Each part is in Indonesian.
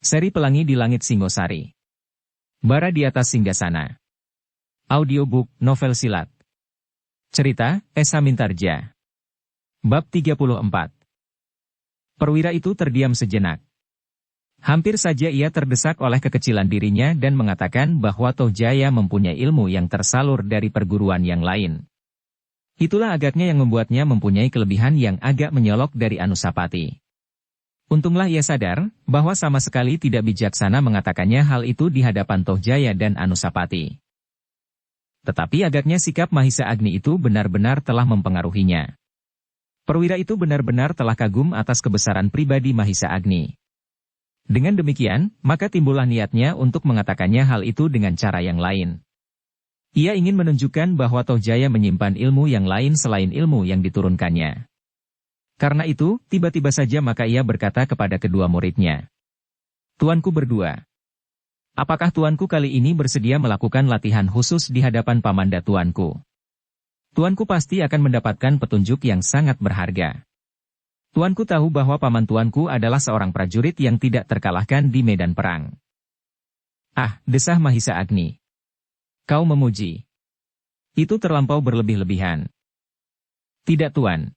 Seri Pelangi di Langit Singosari. Bara di atas Singgasana. Audiobook, novel silat. Cerita, Esa Mintarja. Bab 34. Perwira itu terdiam sejenak. Hampir saja ia terdesak oleh kekecilan dirinya dan mengatakan bahwa Tohjaya mempunyai ilmu yang tersalur dari perguruan yang lain. Itulah agaknya yang membuatnya mempunyai kelebihan yang agak menyolok dari Anusapati. Untunglah ia sadar bahwa sama sekali tidak bijaksana mengatakannya hal itu di hadapan Tohjaya dan Anusapati. Tetapi agaknya sikap Mahisa Agni itu benar-benar telah mempengaruhinya. Perwira itu benar-benar telah kagum atas kebesaran pribadi Mahisa Agni. Dengan demikian, maka timbullah niatnya untuk mengatakannya hal itu dengan cara yang lain. Ia ingin menunjukkan bahwa Tohjaya menyimpan ilmu yang lain selain ilmu yang diturunkannya. Karena itu, tiba-tiba saja maka ia berkata kepada kedua muridnya. Tuanku berdua. Apakah tuanku kali ini bersedia melakukan latihan khusus di hadapan pamanda tuanku? Tuanku pasti akan mendapatkan petunjuk yang sangat berharga. Tuanku tahu bahwa paman tuanku adalah seorang prajurit yang tidak terkalahkan di medan perang. Ah, desah Mahisa Agni. Kau memuji. Itu terlampau berlebih-lebihan. Tidak tuan.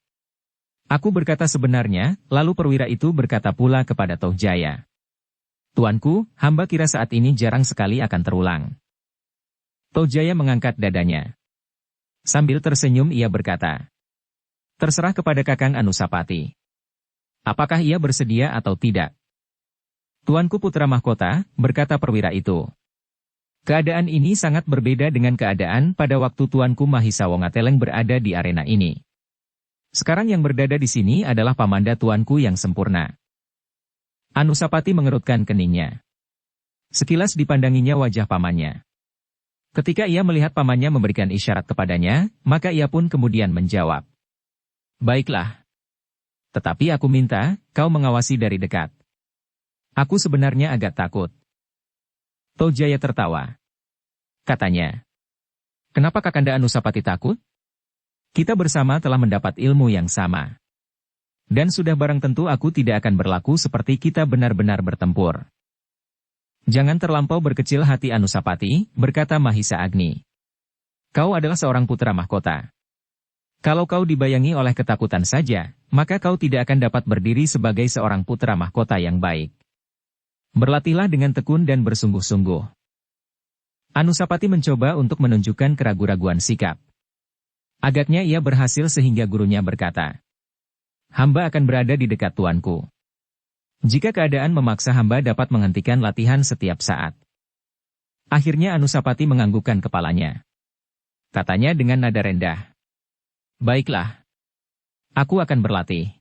Aku berkata sebenarnya, lalu perwira itu berkata pula kepada Tohjaya. Tuanku, hamba kira saat ini jarang sekali akan terulang. Tohjaya mengangkat dadanya. Sambil tersenyum ia berkata. Terserah kepada Kakang Anusapati. Apakah ia bersedia atau tidak? Tuanku putra mahkota, berkata perwira itu. Keadaan ini sangat berbeda dengan keadaan pada waktu tuanku Mahisa Wongateleng berada di arena ini. Sekarang yang berdada di sini adalah pamanda tuanku yang sempurna. Anusapati mengerutkan keningnya. Sekilas dipandanginya wajah pamannya. Ketika ia melihat pamannya memberikan isyarat kepadanya, maka ia pun kemudian menjawab. Baiklah. Tetapi aku minta, kau mengawasi dari dekat. Aku sebenarnya agak takut. Tohjaya tertawa. Katanya. Kenapa Kakanda Anusapati takut? Kita bersama telah mendapat ilmu yang sama. Dan sudah barang tentu aku tidak akan berlaku seperti kita benar-benar bertempur. Jangan terlampau berkecil hati Anusapati, berkata Mahisa Agni. Kau adalah seorang putra mahkota. Kalau kau dibayangi oleh ketakutan saja, maka kau tidak akan dapat berdiri sebagai seorang putra mahkota yang baik. Berlatihlah dengan tekun dan bersungguh-sungguh. Anusapati mencoba untuk menunjukkan keraguan-raguan sikap. Agaknya ia berhasil sehingga gurunya berkata, hamba akan berada di dekat tuanku. Jika keadaan memaksa hamba dapat menghentikan latihan setiap saat. Akhirnya Anusapati menganggukkan kepalanya. Katanya dengan nada rendah. Baiklah. Aku akan berlatih.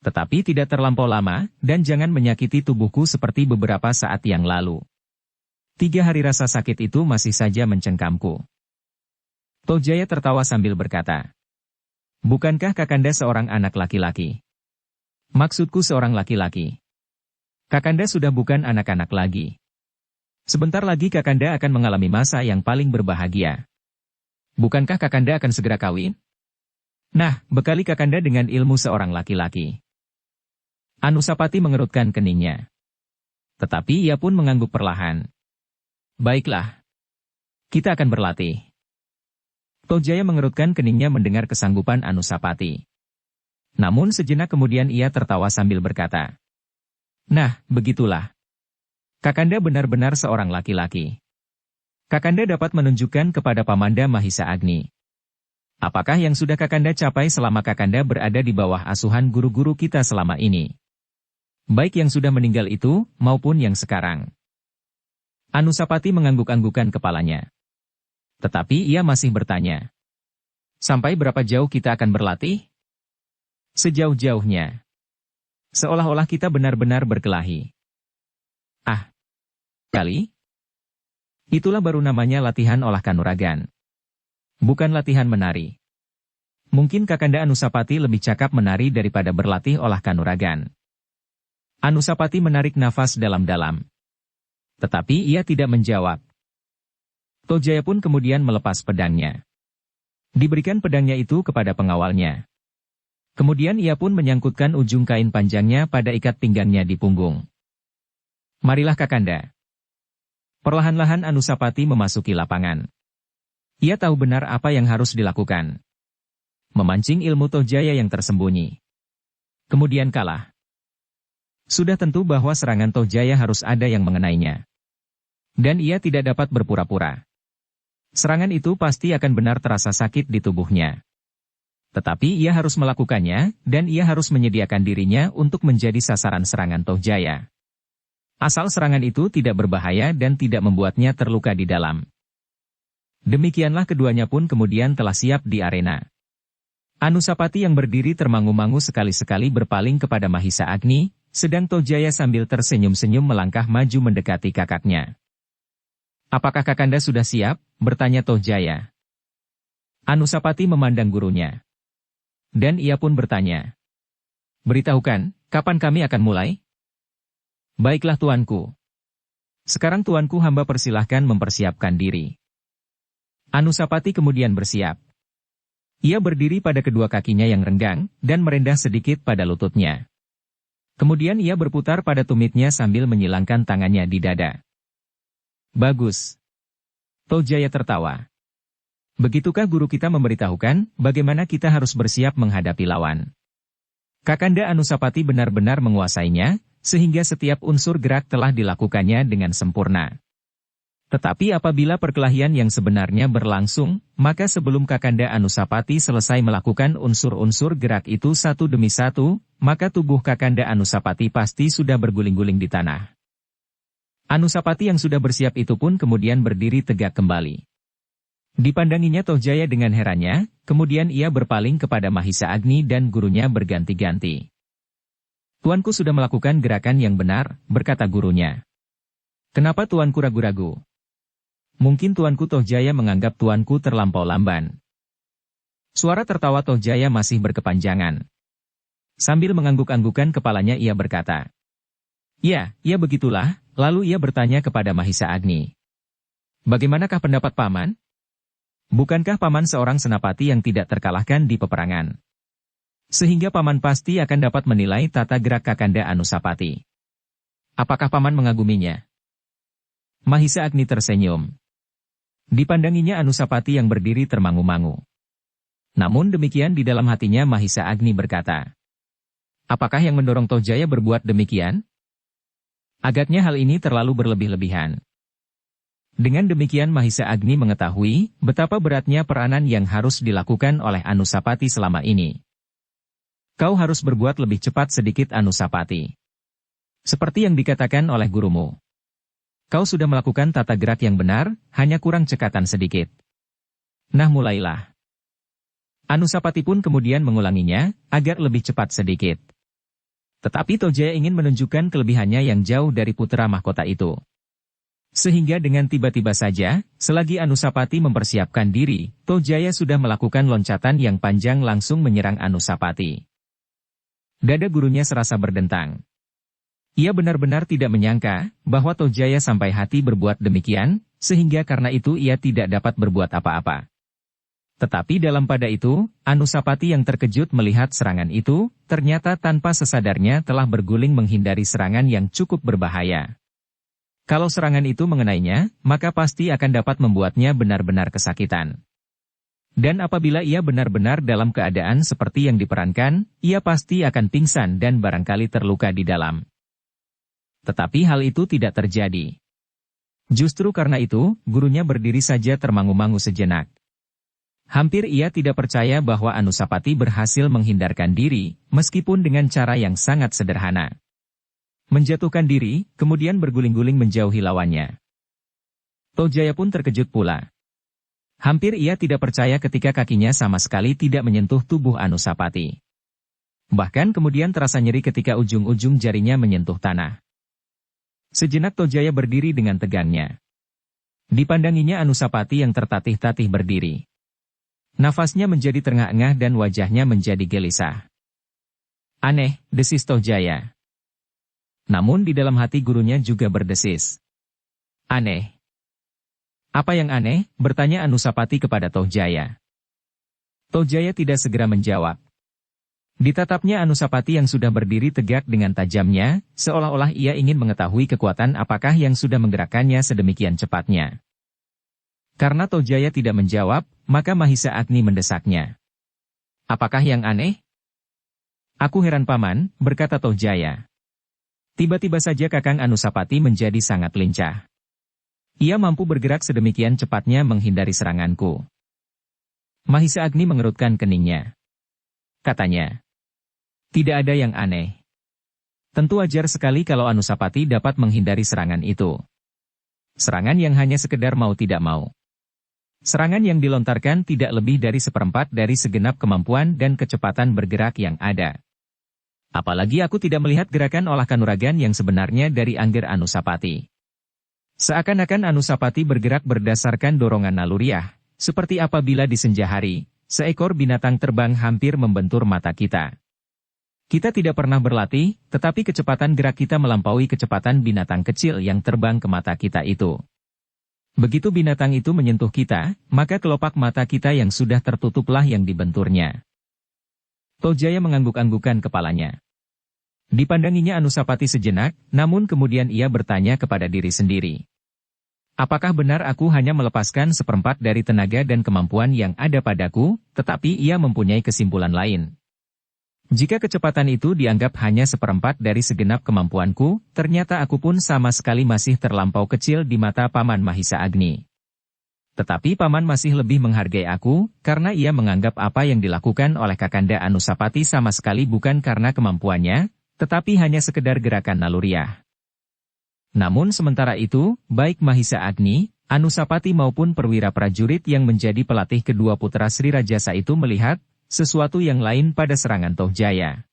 Tetapi tidak terlampau lama, dan jangan menyakiti tubuhku seperti beberapa saat yang lalu. 3 hari rasa sakit itu masih saja mencengkamku. Tohjaya tertawa sambil berkata. Bukankah Kakanda seorang anak laki-laki? Maksudku seorang laki-laki. Kakanda sudah bukan anak-anak lagi. Sebentar lagi Kakanda akan mengalami masa yang paling berbahagia. Bukankah Kakanda akan segera kawin? Nah, bekali Kakanda dengan ilmu seorang laki-laki. Anusapati mengerutkan keningnya. Tetapi ia pun mengangguk perlahan. Baiklah. Kita akan berlatih. Tohjaya mengerutkan keningnya mendengar kesanggupan Anusapati. Namun sejenak kemudian ia tertawa sambil berkata. Nah, begitulah. Kakanda benar-benar seorang laki-laki. Kakanda dapat menunjukkan kepada pamanda Mahisa Agni. Apakah yang sudah Kakanda capai selama Kakanda berada di bawah asuhan guru-guru kita selama ini? Baik yang sudah meninggal itu, maupun yang sekarang. Anusapati mengangguk-anggukan kepalanya. Tetapi ia masih bertanya. Sampai berapa jauh kita akan berlatih? Sejauh-jauhnya. Seolah-olah kita benar-benar berkelahi. Ah. Kali? Itulah baru namanya latihan olah kanuragan. Bukan latihan menari. Mungkin Kakanda Anusapati lebih cakap menari daripada berlatih olah kanuragan. Anusapati menarik nafas dalam-dalam. Tetapi ia tidak menjawab. Tohjaya pun kemudian melepas pedangnya. Diberikan pedangnya itu kepada pengawalnya. Kemudian ia pun menyangkutkan ujung kain panjangnya pada ikat pinggangnya di punggung. Marilah Kakanda. Perlahan-lahan Anusapati memasuki lapangan. Ia tahu benar apa yang harus dilakukan. Memancing ilmu Tohjaya yang tersembunyi. Kemudian kalah. Sudah tentu bahwa serangan Tohjaya harus ada yang mengenainya. Dan ia tidak dapat berpura-pura. Serangan itu pasti akan benar terasa sakit di tubuhnya. Tetapi ia harus melakukannya, dan ia harus menyediakan dirinya untuk menjadi sasaran serangan Tohjaya. Asal serangan itu tidak berbahaya dan tidak membuatnya terluka di dalam. Demikianlah keduanya pun kemudian telah siap di arena. Anusapati yang berdiri termangu-mangu sekali-sekali berpaling kepada Mahisa Agni, sedang Tohjaya sambil tersenyum-senyum melangkah maju mendekati kakaknya. "Apakah Kakanda sudah siap?" bertanya Tohjaya. Anusapati memandang gurunya. Dan ia pun bertanya. "Beritahukan, kapan kami akan mulai?" "Baiklah tuanku. Sekarang tuanku hamba persilahkan mempersiapkan diri." Anusapati kemudian bersiap. Ia berdiri pada kedua kakinya yang renggang, dan merendah sedikit pada lututnya. Kemudian ia berputar pada tumitnya sambil menyilangkan tangannya di dada. "Bagus." Tohjaya tertawa. "Begitukah guru kita memberitahukan bagaimana kita harus bersiap menghadapi lawan?" Kakanda Anusapati benar-benar menguasainya, sehingga setiap unsur gerak telah dilakukannya dengan sempurna. Tetapi apabila perkelahian yang sebenarnya berlangsung, maka sebelum Kakanda Anusapati selesai melakukan unsur-unsur gerak itu satu demi satu, maka tubuh Kakanda Anusapati pasti sudah berguling-guling di tanah. Anusapati yang sudah bersiap itu pun kemudian berdiri tegak kembali. Dipandanginya Tohjaya dengan herannya, kemudian ia berpaling kepada Mahisa Agni dan gurunya berganti-ganti. "Tuanku sudah melakukan gerakan yang benar," berkata gurunya. "Kenapa tuanku ragu-ragu?" "Mungkin tuanku Tohjaya menganggap tuanku terlampau lamban." Suara tertawa Tohjaya masih berkepanjangan. Sambil mengangguk-anggukan kepalanya ia berkata, "Ya, begitulah." Lalu ia bertanya kepada Mahisa Agni. "Bagaimanakah pendapat Paman? Bukankah Paman seorang senapati yang tidak terkalahkan di peperangan? Sehingga Paman pasti akan dapat menilai tata gerak Kakanda Anusapati. Apakah Paman mengaguminya?" Mahisa Agni tersenyum. Dipandanginya Anusapati yang berdiri termangu-mangu. Namun demikian di dalam hatinya Mahisa Agni berkata, "Apakah yang mendorong Tohjaya berbuat demikian? Agaknya hal ini terlalu berlebih-lebihan." Dengan demikian Mahisa Agni mengetahui betapa beratnya peranan yang harus dilakukan oleh Anusapati selama ini. "Kau harus berbuat lebih cepat sedikit Anusapati. Seperti yang dikatakan oleh gurumu. Kau sudah melakukan tata gerak yang benar, hanya kurang cekatan sedikit. Nah mulailah." Anusapati pun kemudian mengulanginya, agar lebih cepat sedikit. Tetapi Tohjaya ingin menunjukkan kelebihannya yang jauh dari putra mahkota itu. Sehingga dengan tiba-tiba saja, selagi Anusapati mempersiapkan diri, Tohjaya sudah melakukan loncatan yang panjang langsung menyerang Anusapati. Dada gurunya serasa berdentang. Ia benar-benar tidak menyangka bahwa Tohjaya sampai hati berbuat demikian, sehingga karena itu ia tidak dapat berbuat apa-apa. Tetapi dalam pada itu, Anusapati yang terkejut melihat serangan itu, ternyata tanpa sesadarnya telah berguling menghindari serangan yang cukup berbahaya. Kalau serangan itu mengenainya, maka pasti akan dapat membuatnya benar-benar kesakitan. Dan apabila ia benar-benar dalam keadaan seperti yang diperankan, ia pasti akan pingsan dan barangkali terluka di dalam. Tetapi hal itu tidak terjadi. Justru karena itu, gurunya berdiri saja termangu-mangu sejenak. Hampir ia tidak percaya bahwa Anusapati berhasil menghindarkan diri, meskipun dengan cara yang sangat sederhana. Menjatuhkan diri, kemudian berguling-guling menjauhi lawannya. Tohjaya pun terkejut pula. Hampir ia tidak percaya ketika kakinya sama sekali tidak menyentuh tubuh Anusapati. Bahkan kemudian terasa nyeri ketika ujung-ujung jarinya menyentuh tanah. Sejenak Tohjaya berdiri dengan tegangnya. Dipandanginya Anusapati yang tertatih-tatih berdiri. Nafasnya menjadi terengah-engah dan wajahnya menjadi gelisah. "Aneh," desis Tohjaya. Namun di dalam hati gurunya juga berdesis. "Aneh. Apa yang aneh?" bertanya Anusapati kepada Tohjaya. Tohjaya tidak segera menjawab. Ditatapnya Anusapati yang sudah berdiri tegak dengan tajamnya, seolah-olah ia ingin mengetahui kekuatan apakah yang sudah menggerakkannya sedemikian cepatnya. Karena Tojaya tidak menjawab, maka Mahisa Agni mendesaknya. Apakah yang aneh? Aku heran paman, berkata Tojaya. Tiba-tiba saja Kakang Anusapati menjadi sangat lincah. Ia mampu bergerak sedemikian cepatnya menghindari seranganku. Mahisa Agni mengerutkan keningnya. Katanya. Tidak ada yang aneh. Tentu wajar sekali kalau Anusapati dapat menghindari serangan itu. Serangan yang hanya sekedar mau tidak mau. Serangan yang dilontarkan tidak lebih dari seperempat dari segenap kemampuan dan kecepatan bergerak yang ada. Apalagi aku tidak melihat gerakan olah kanuragan yang sebenarnya dari Angger Anusapati. Seakan-akan Anusapati bergerak berdasarkan dorongan naluriah, seperti apabila di senja hari, seekor binatang terbang hampir membentur mata kita. Kita tidak pernah berlatih, tetapi kecepatan gerak kita melampaui kecepatan binatang kecil yang terbang ke mata kita itu. Begitu binatang itu menyentuh kita, maka kelopak mata kita yang sudah tertutuplah yang dibenturnya. Tojaya mengangguk-anggukan kepalanya. Dipandanginya Anusapati sejenak, namun kemudian ia bertanya kepada diri sendiri. Apakah benar aku hanya melepaskan seperempat dari tenaga dan kemampuan yang ada padaku, tetapi ia mempunyai kesimpulan lain? Jika kecepatan itu dianggap hanya seperempat dari segenap kemampuanku, ternyata aku pun sama sekali masih terlampau kecil di mata Paman Mahisa Agni. Tetapi Paman masih lebih menghargai aku, karena ia menganggap apa yang dilakukan oleh Kakanda Anusapati sama sekali bukan karena kemampuannya, tetapi hanya sekedar gerakan naluriah. Namun sementara itu, baik Mahisa Agni, Anusapati maupun perwira prajurit yang menjadi pelatih kedua putra Sri Rajasa itu melihat sesuatu yang lain pada serangan Tojaya.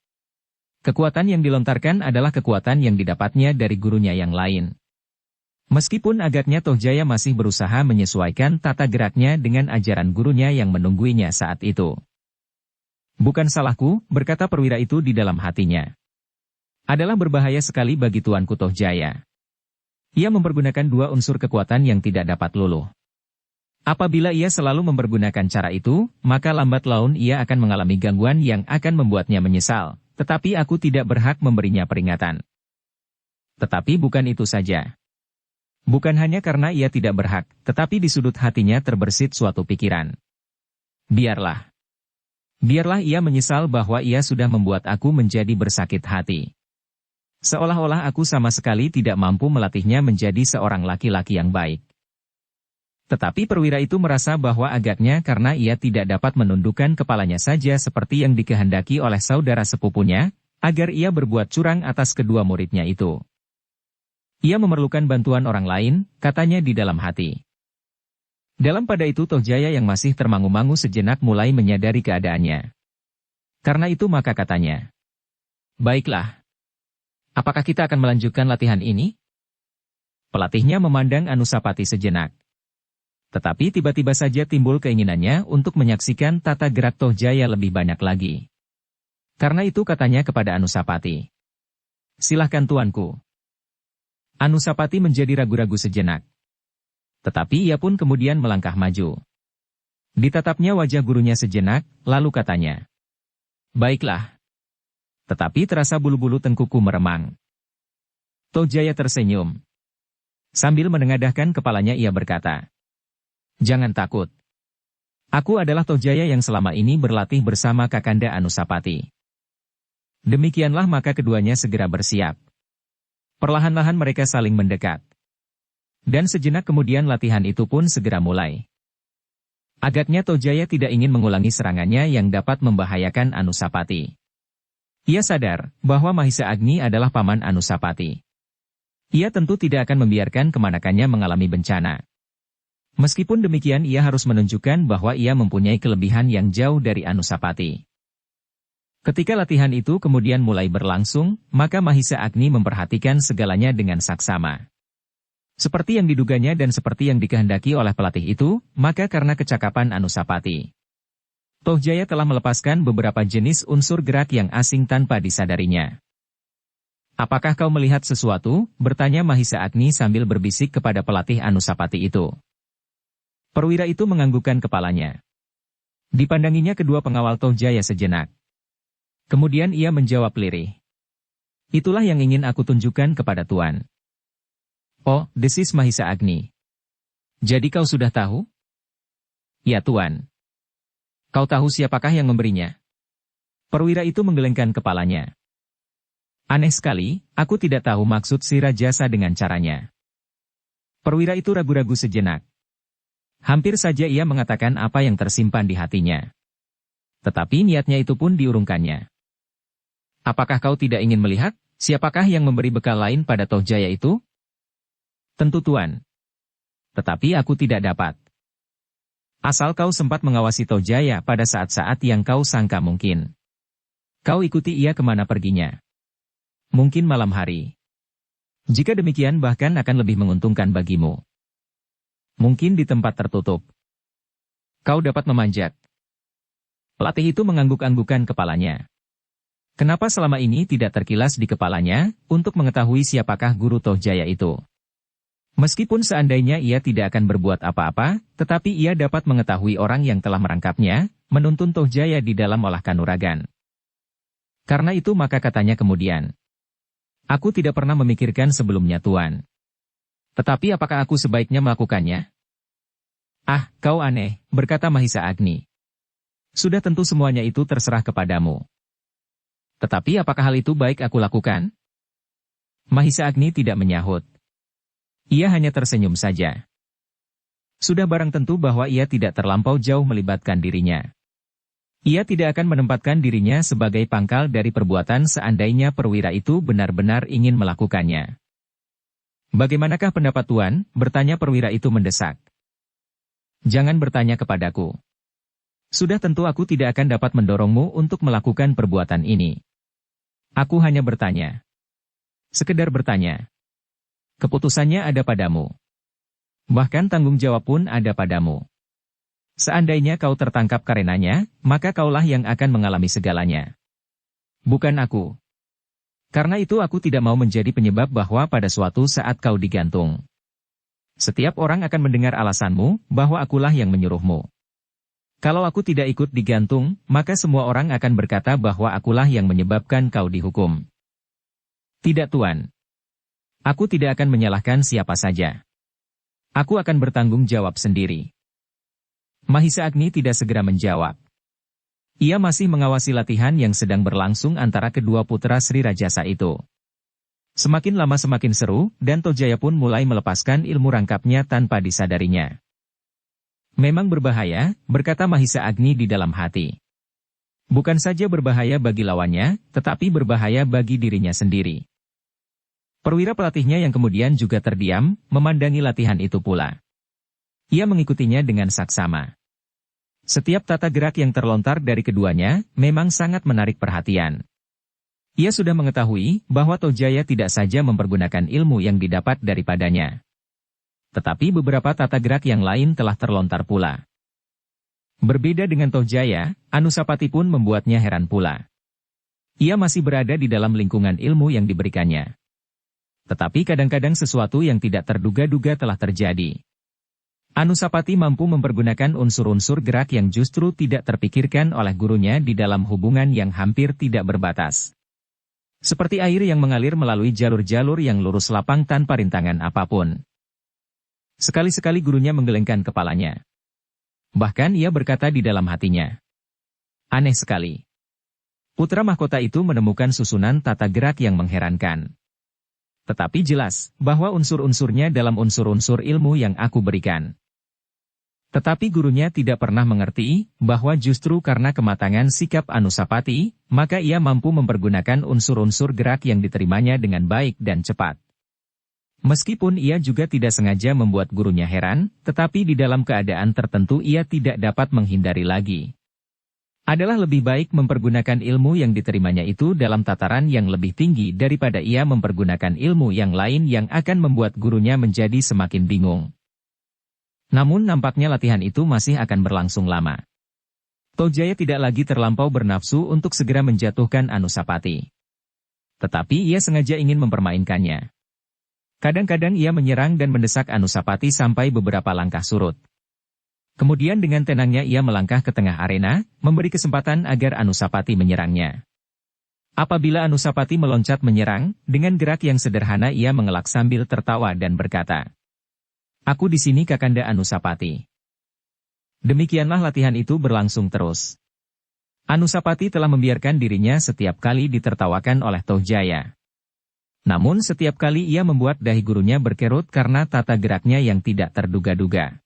Kekuatan yang dilontarkan adalah kekuatan yang didapatnya dari gurunya yang lain. Meskipun agaknya Tojaya masih berusaha menyesuaikan tata geraknya dengan ajaran gurunya yang menungguinya saat itu. Bukan salahku, berkata perwira itu di dalam hatinya. Adalah berbahaya sekali bagi tuanku Tojaya. Ia mempergunakan dua unsur kekuatan yang tidak dapat luluh. Apabila ia selalu mempergunakan cara itu, maka lambat laun ia akan mengalami gangguan yang akan membuatnya menyesal, tetapi aku tidak berhak memberinya peringatan. Tetapi bukan itu saja. Bukan hanya karena ia tidak berhak, tetapi di sudut hatinya terbersit suatu pikiran. Biarlah. Biarlah ia menyesal bahwa ia sudah membuat aku menjadi bersakit hati. Seolah-olah aku sama sekali tidak mampu melatihnya menjadi seorang laki-laki yang baik. Tetapi perwira itu merasa bahwa agaknya karena ia tidak dapat menundukkan kepalanya saja seperti yang dikehendaki oleh saudara sepupunya, agar ia berbuat curang atas kedua muridnya itu. Ia memerlukan bantuan orang lain, katanya di dalam hati. Dalam pada itu Tojaya yang masih termangu-mangu sejenak mulai menyadari keadaannya. Karena itu maka katanya. Baiklah. Apakah kita akan melanjutkan latihan ini? Pelatihnya memandang Anusapati sejenak. Tetapi tiba-tiba saja timbul keinginannya untuk menyaksikan tata gerak Tojaya lebih banyak lagi. Karena itu katanya kepada Anusapati. Silahkan tuanku. Anusapati menjadi ragu-ragu sejenak. Tetapi ia pun kemudian melangkah maju. Ditatapnya wajah gurunya sejenak, lalu katanya. Baiklah. Tetapi terasa bulu-bulu tengkuku meremang. Tojaya tersenyum. Sambil menengadahkan kepalanya ia berkata. Jangan takut. Aku adalah Tojaya yang selama ini berlatih bersama Kakanda Anusapati. Demikianlah maka keduanya segera bersiap. Perlahan-lahan mereka saling mendekat. Dan sejenak kemudian latihan itu pun segera mulai. Agaknya Tojaya tidak ingin mengulangi serangannya yang dapat membahayakan Anusapati. Ia sadar bahwa Mahisa Agni adalah paman Anusapati. Ia tentu tidak akan membiarkan kemanakannya mengalami bencana. Meskipun demikian ia harus menunjukkan bahwa ia mempunyai kelebihan yang jauh dari Anusapati. Ketika latihan itu kemudian mulai berlangsung, maka Mahisa Agni memperhatikan segalanya dengan saksama. Seperti yang diduganya dan seperti yang dikehendaki oleh pelatih itu, maka karena kecakapan Anusapati, Tojaya telah melepaskan beberapa jenis unsur gerak yang asing tanpa disadarinya. Apakah kau melihat sesuatu? Bertanya Mahisa Agni sambil berbisik kepada pelatih Anusapati itu. Perwira itu menganggukkan kepalanya. Dipandanginya kedua pengawal Tojaya sejenak. Kemudian ia menjawab lirih. Itulah yang ingin aku tunjukkan kepada Tuan. Oh, desis Mahisa Agni. Jadi kau sudah tahu? Ya Tuan. Kau tahu siapakah yang memberinya? Perwira itu menggelengkan kepalanya. Aneh sekali, aku tidak tahu maksud si Rajasa dengan caranya. Perwira itu ragu-ragu sejenak. Hampir saja ia mengatakan apa yang tersimpan di hatinya. Tetapi niatnya itu pun diurungkannya. Apakah kau tidak ingin melihat, siapakah yang memberi bekal lain pada Toh Jaya itu? Tentu Tuan. Tetapi aku tidak dapat. Asal kau sempat mengawasi Toh Jaya pada saat-saat yang kau sangka mungkin. Kau ikuti ia kemana perginya. Mungkin malam hari. Jika demikian bahkan akan lebih menguntungkan bagimu. Mungkin di tempat tertutup. Kau dapat memanjat. Pelatih itu mengangguk-anggukan kepalanya. Kenapa selama ini tidak terkilas di kepalanya untuk mengetahui siapakah guru Toh Jaya itu? Meskipun seandainya ia tidak akan berbuat apa-apa, tetapi ia dapat mengetahui orang yang telah merangkapnya, menuntun Toh Jaya di dalam olah kanuragan. Karena itu maka katanya kemudian. Aku tidak pernah memikirkan sebelumnya Tuan. Tetapi apakah aku sebaiknya melakukannya? Ah, kau aneh, berkata Mahisa Agni. Sudah tentu semuanya itu terserah kepadamu. Tetapi apakah hal itu baik aku lakukan? Mahisa Agni tidak menyahut. Ia hanya tersenyum saja. Sudah barang tentu bahwa ia tidak terlampau jauh melibatkan dirinya. Ia tidak akan menempatkan dirinya sebagai pangkal dari perbuatan seandainya perwira itu benar-benar ingin melakukannya. Bagaimanakah pendapat Tuan? Bertanya perwira itu mendesak. Jangan bertanya kepadaku. Sudah tentu aku tidak akan dapat mendorongmu untuk melakukan perbuatan ini. Aku hanya bertanya. Sekedar bertanya. Keputusannya ada padamu. Bahkan tanggung jawab pun ada padamu. Seandainya kau tertangkap karenanya, maka kaulah yang akan mengalami segalanya. Bukan aku. Karena itu aku tidak mau menjadi penyebab bahwa pada suatu saat kau digantung. Setiap orang akan mendengar alasanmu, bahwa akulah yang menyuruhmu. Kalau aku tidak ikut digantung, maka semua orang akan berkata bahwa akulah yang menyebabkan kau dihukum. Tidak Tuan. Aku tidak akan menyalahkan siapa saja. Aku akan bertanggung jawab sendiri. Mahisa Agni tidak segera menjawab. Ia masih mengawasi latihan yang sedang berlangsung antara kedua putra Sri Rajasa itu. Semakin lama semakin seru, dan Toh Jaya pun mulai melepaskan ilmu rangkapnya tanpa disadarinya. Memang berbahaya, berkata Mahisa Agni di dalam hati. Bukan saja berbahaya bagi lawannya, tetapi berbahaya bagi dirinya sendiri. Perwira pelatihnya yang kemudian juga terdiam, memandangi latihan itu pula. Ia mengikutinya dengan saksama. Setiap tata gerak yang terlontar dari keduanya, memang sangat menarik perhatian. Ia sudah mengetahui bahwa Toh Jaya tidak saja mempergunakan ilmu yang didapat daripadanya. Tetapi beberapa tata gerak yang lain telah terlontar pula. Berbeda dengan Toh Jaya, Anusapati pun membuatnya heran pula. Ia masih berada di dalam lingkungan ilmu yang diberikannya. Tetapi kadang-kadang sesuatu yang tidak terduga-duga telah terjadi. Anusapati mampu mempergunakan unsur-unsur gerak yang justru tidak terpikirkan oleh gurunya di dalam hubungan yang hampir tidak berbatas. Seperti air yang mengalir melalui jalur-jalur yang lurus lapang tanpa rintangan apapun. Sekali-sekali gurunya menggelengkan kepalanya. Bahkan ia berkata di dalam hatinya. Aneh sekali. Putra mahkota itu menemukan susunan tata gerak yang mengherankan. Tetapi jelas, bahwa unsur-unsurnya dalam unsur-unsur ilmu yang aku berikan. Tetapi gurunya tidak pernah mengerti, bahwa justru karena kematangan sikap Anusapati, maka ia mampu mempergunakan unsur-unsur gerak yang diterimanya dengan baik dan cepat. Meskipun ia juga tidak sengaja membuat gurunya heran, tetapi di dalam keadaan tertentu ia tidak dapat menghindari lagi. Adalah lebih baik mempergunakan ilmu yang diterimanya itu dalam tataran yang lebih tinggi daripada ia mempergunakan ilmu yang lain yang akan membuat gurunya menjadi semakin bingung. Namun nampaknya latihan itu masih akan berlangsung lama. Toh Jaya tidak lagi terlampau bernafsu untuk segera menjatuhkan Anusapati. Tetapi ia sengaja ingin mempermainkannya. Kadang-kadang ia menyerang dan mendesak Anusapati sampai beberapa langkah surut. Kemudian dengan tenangnya ia melangkah ke tengah arena, memberi kesempatan agar Anusapati menyerangnya. Apabila Anusapati meloncat menyerang, dengan gerak yang sederhana ia mengelak sambil tertawa dan berkata, "Aku di sini Kakanda Anusapati." Demikianlah latihan itu berlangsung terus. Anusapati telah membiarkan dirinya setiap kali ditertawakan oleh Tohjaya. Namun setiap kali ia membuat dahi gurunya berkerut karena tata geraknya yang tidak terduga-duga.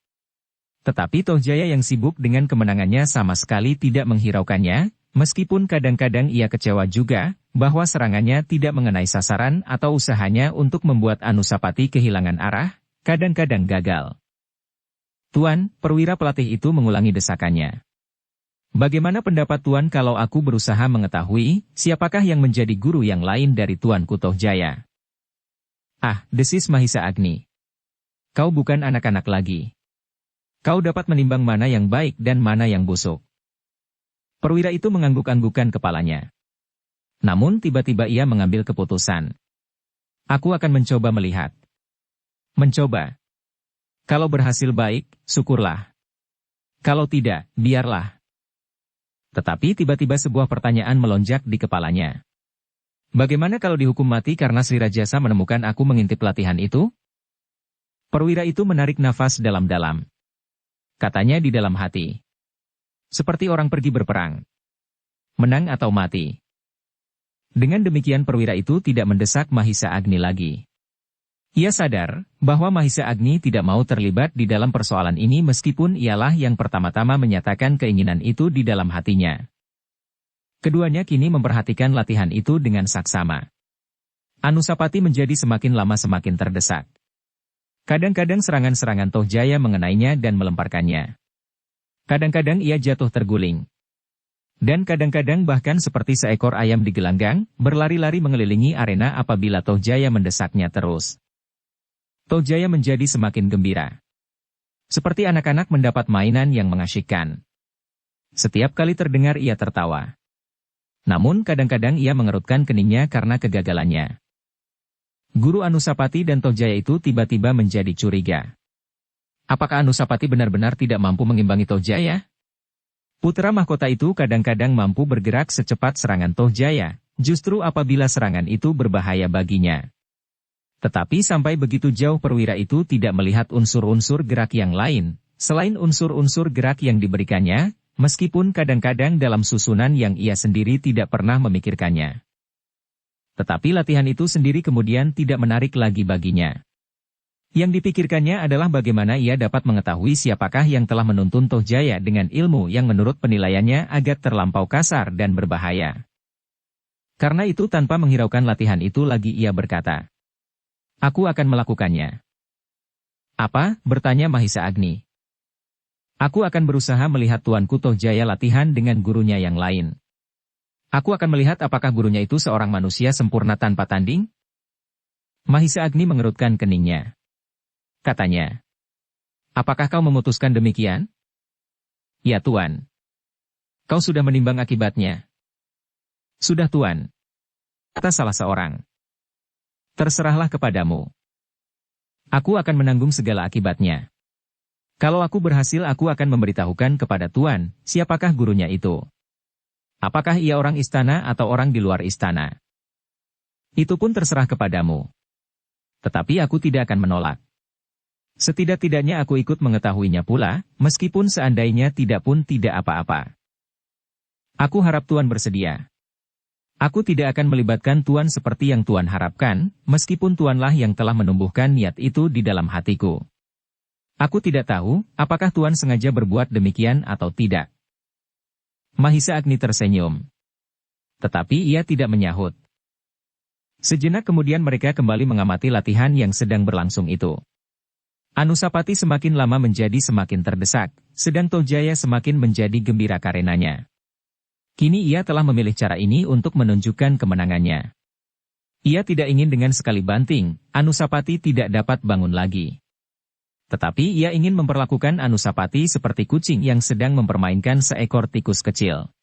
Tetapi Tohjaya yang sibuk dengan kemenangannya sama sekali tidak menghiraukannya, meskipun kadang-kadang ia kecewa juga, bahwa serangannya tidak mengenai sasaran atau usahanya untuk membuat Anusapati kehilangan arah, kadang-kadang gagal. "Tuan," perwira pelatih itu mengulangi desakannya. "Bagaimana pendapat Tuan kalau aku berusaha mengetahui, siapakah yang menjadi guru yang lain dari Tuanku Tohjaya?" "Ah," desis Mahisa Agni. "Kau bukan anak-anak lagi. Kau dapat menimbang mana yang baik dan mana yang busuk." Perwira itu mengangguk-anggukan kepalanya. Namun tiba-tiba ia mengambil keputusan. "Aku akan mencoba melihat." "Mencoba? Kalau berhasil baik, syukurlah. Kalau tidak, biarlah." Tetapi tiba-tiba sebuah pertanyaan melonjak di kepalanya. "Bagaimana kalau dihukum mati karena Sri Rajasa menemukan aku mengintip latihan itu?" Perwira itu menarik nafas dalam-dalam. Katanya di dalam hati. "Seperti orang pergi berperang. Menang atau mati." Dengan demikian perwira itu tidak mendesak Mahisa Agni lagi. Ia sadar bahwa Mahisa Agni tidak mau terlibat di dalam persoalan ini meskipun ialah yang pertama-tama menyatakan keinginan itu di dalam hatinya. Keduanya kini memperhatikan latihan itu dengan saksama. Anusapati menjadi semakin lama semakin terdesak. Kadang-kadang serangan-serangan Tohjaya mengenainya dan melemparkannya. Kadang-kadang ia jatuh terguling. Dan kadang-kadang bahkan seperti seekor ayam di gelanggang, berlari-lari mengelilingi arena apabila Tohjaya mendesaknya terus. Tohjaya menjadi semakin gembira. Seperti anak-anak mendapat mainan yang mengasyikkan. Setiap kali terdengar ia tertawa. Namun kadang-kadang ia mengerutkan keningnya karena kegagalannya. Guru Anusapati dan Tohjaya itu tiba-tiba menjadi curiga. Apakah Anusapati benar-benar tidak mampu mengimbangi Tohjaya? Putra mahkota itu kadang-kadang mampu bergerak secepat serangan Tohjaya, justru apabila serangan itu berbahaya baginya. Tetapi sampai begitu jauh perwira itu tidak melihat unsur-unsur gerak yang lain, selain unsur-unsur gerak yang diberikannya, meskipun kadang-kadang dalam susunan yang ia sendiri tidak pernah memikirkannya. Tetapi latihan itu sendiri kemudian tidak menarik lagi baginya. Yang dipikirkannya adalah bagaimana ia dapat mengetahui siapakah yang telah menuntun Tohjaya dengan ilmu yang menurut penilaiannya agak terlampau kasar dan berbahaya. Karena itu tanpa menghiraukan latihan itu lagi ia berkata, "Aku akan melakukannya." "Apa?" bertanya Mahisa Agni. "Aku akan berusaha melihat Tuanku Tohjaya latihan dengan gurunya yang lain. Aku akan melihat apakah gurunya itu seorang manusia sempurna tanpa tanding?" Mahisa Agni mengerutkan keningnya. Katanya, "Apakah kau memutuskan demikian?" "Ya Tuan." "Kau sudah menimbang akibatnya?" "Sudah Tuan," kata salah seorang. "Terserahlah kepadamu. Aku akan menanggung segala akibatnya. Kalau aku berhasil aku akan memberitahukan kepada Tuan, siapakah gurunya itu. Apakah ia orang istana atau orang di luar istana. Itu pun terserah kepadamu. Tetapi aku tidak akan menolak. Setidak-tidaknya aku ikut mengetahuinya pula, meskipun seandainya tidak pun tidak apa-apa. Aku harap Tuan bersedia. Aku tidak akan melibatkan Tuan seperti yang Tuan harapkan, meskipun Tuanlah yang telah menumbuhkan niat itu di dalam hatiku. Aku tidak tahu, apakah Tuan sengaja berbuat demikian atau tidak." Mahisa Agni tersenyum. Tetapi ia tidak menyahut. Sejenak kemudian mereka kembali mengamati latihan yang sedang berlangsung itu. Anusapati semakin lama menjadi semakin terdesak, sedang Tohjaya semakin menjadi gembira karenanya. Kini ia telah memilih cara ini untuk menunjukkan kemenangannya. Ia tidak ingin dengan sekali banting, Anusapati tidak dapat bangun lagi. Tetapi ia ingin memperlakukan Anusapati seperti kucing yang sedang mempermainkan seekor tikus kecil.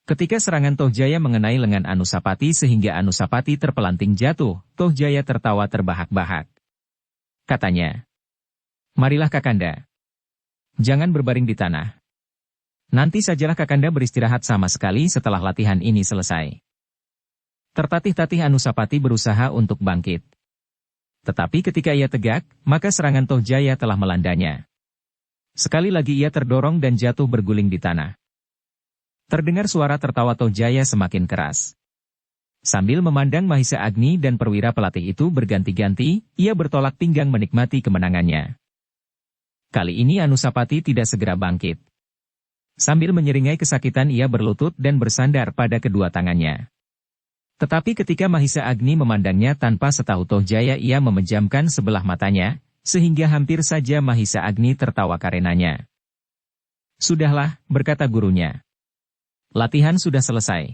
Ketika serangan Tohjaya mengenai lengan Anusapati sehingga Anusapati terpelanting jatuh, Tohjaya tertawa terbahak-bahak. Katanya, "Marilah Kakanda. Jangan berbaring di tanah. Nanti sajalah Kakanda beristirahat sama sekali setelah latihan ini selesai." Tertatih-tatih Anusapati berusaha untuk bangkit. Tetapi ketika ia tegak, maka serangan Tohjaya telah melandanya. Sekali lagi ia terdorong dan jatuh berguling di tanah. Terdengar suara tertawa Tohjaya semakin keras. Sambil memandang Mahisa Agni dan perwira pelatih itu berganti-ganti, ia bertolak pinggang menikmati kemenangannya. Kali ini Anusapati tidak segera bangkit. Sambil menyeringai kesakitan ia berlutut dan bersandar pada kedua tangannya. Tetapi ketika Mahisa Agni memandangnya tanpa setahu Tohjaya ia memejamkan sebelah matanya, sehingga hampir saja Mahisa Agni tertawa karenanya. Sudahlah, berkata gurunya. Latihan sudah selesai.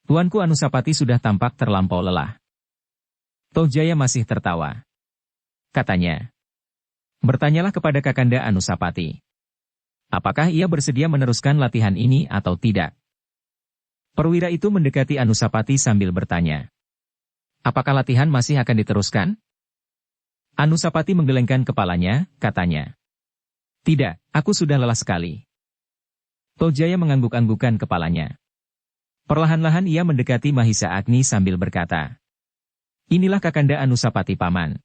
Tuanku Anusapati sudah tampak terlampau lelah. Tohjaya masih tertawa. Katanya. Bertanyalah kepada Kakanda Anusapati. Apakah ia bersedia meneruskan latihan ini atau tidak? Perwira itu mendekati Anusapati sambil bertanya. Apakah latihan masih akan diteruskan? Anusapati menggelengkan kepalanya, katanya. Tidak, aku sudah lelah sekali. Tohjaya mengangguk-anggukan kepalanya. Perlahan-lahan ia mendekati Mahisa Agni sambil berkata. Inilah Kakanda Anusapati Paman.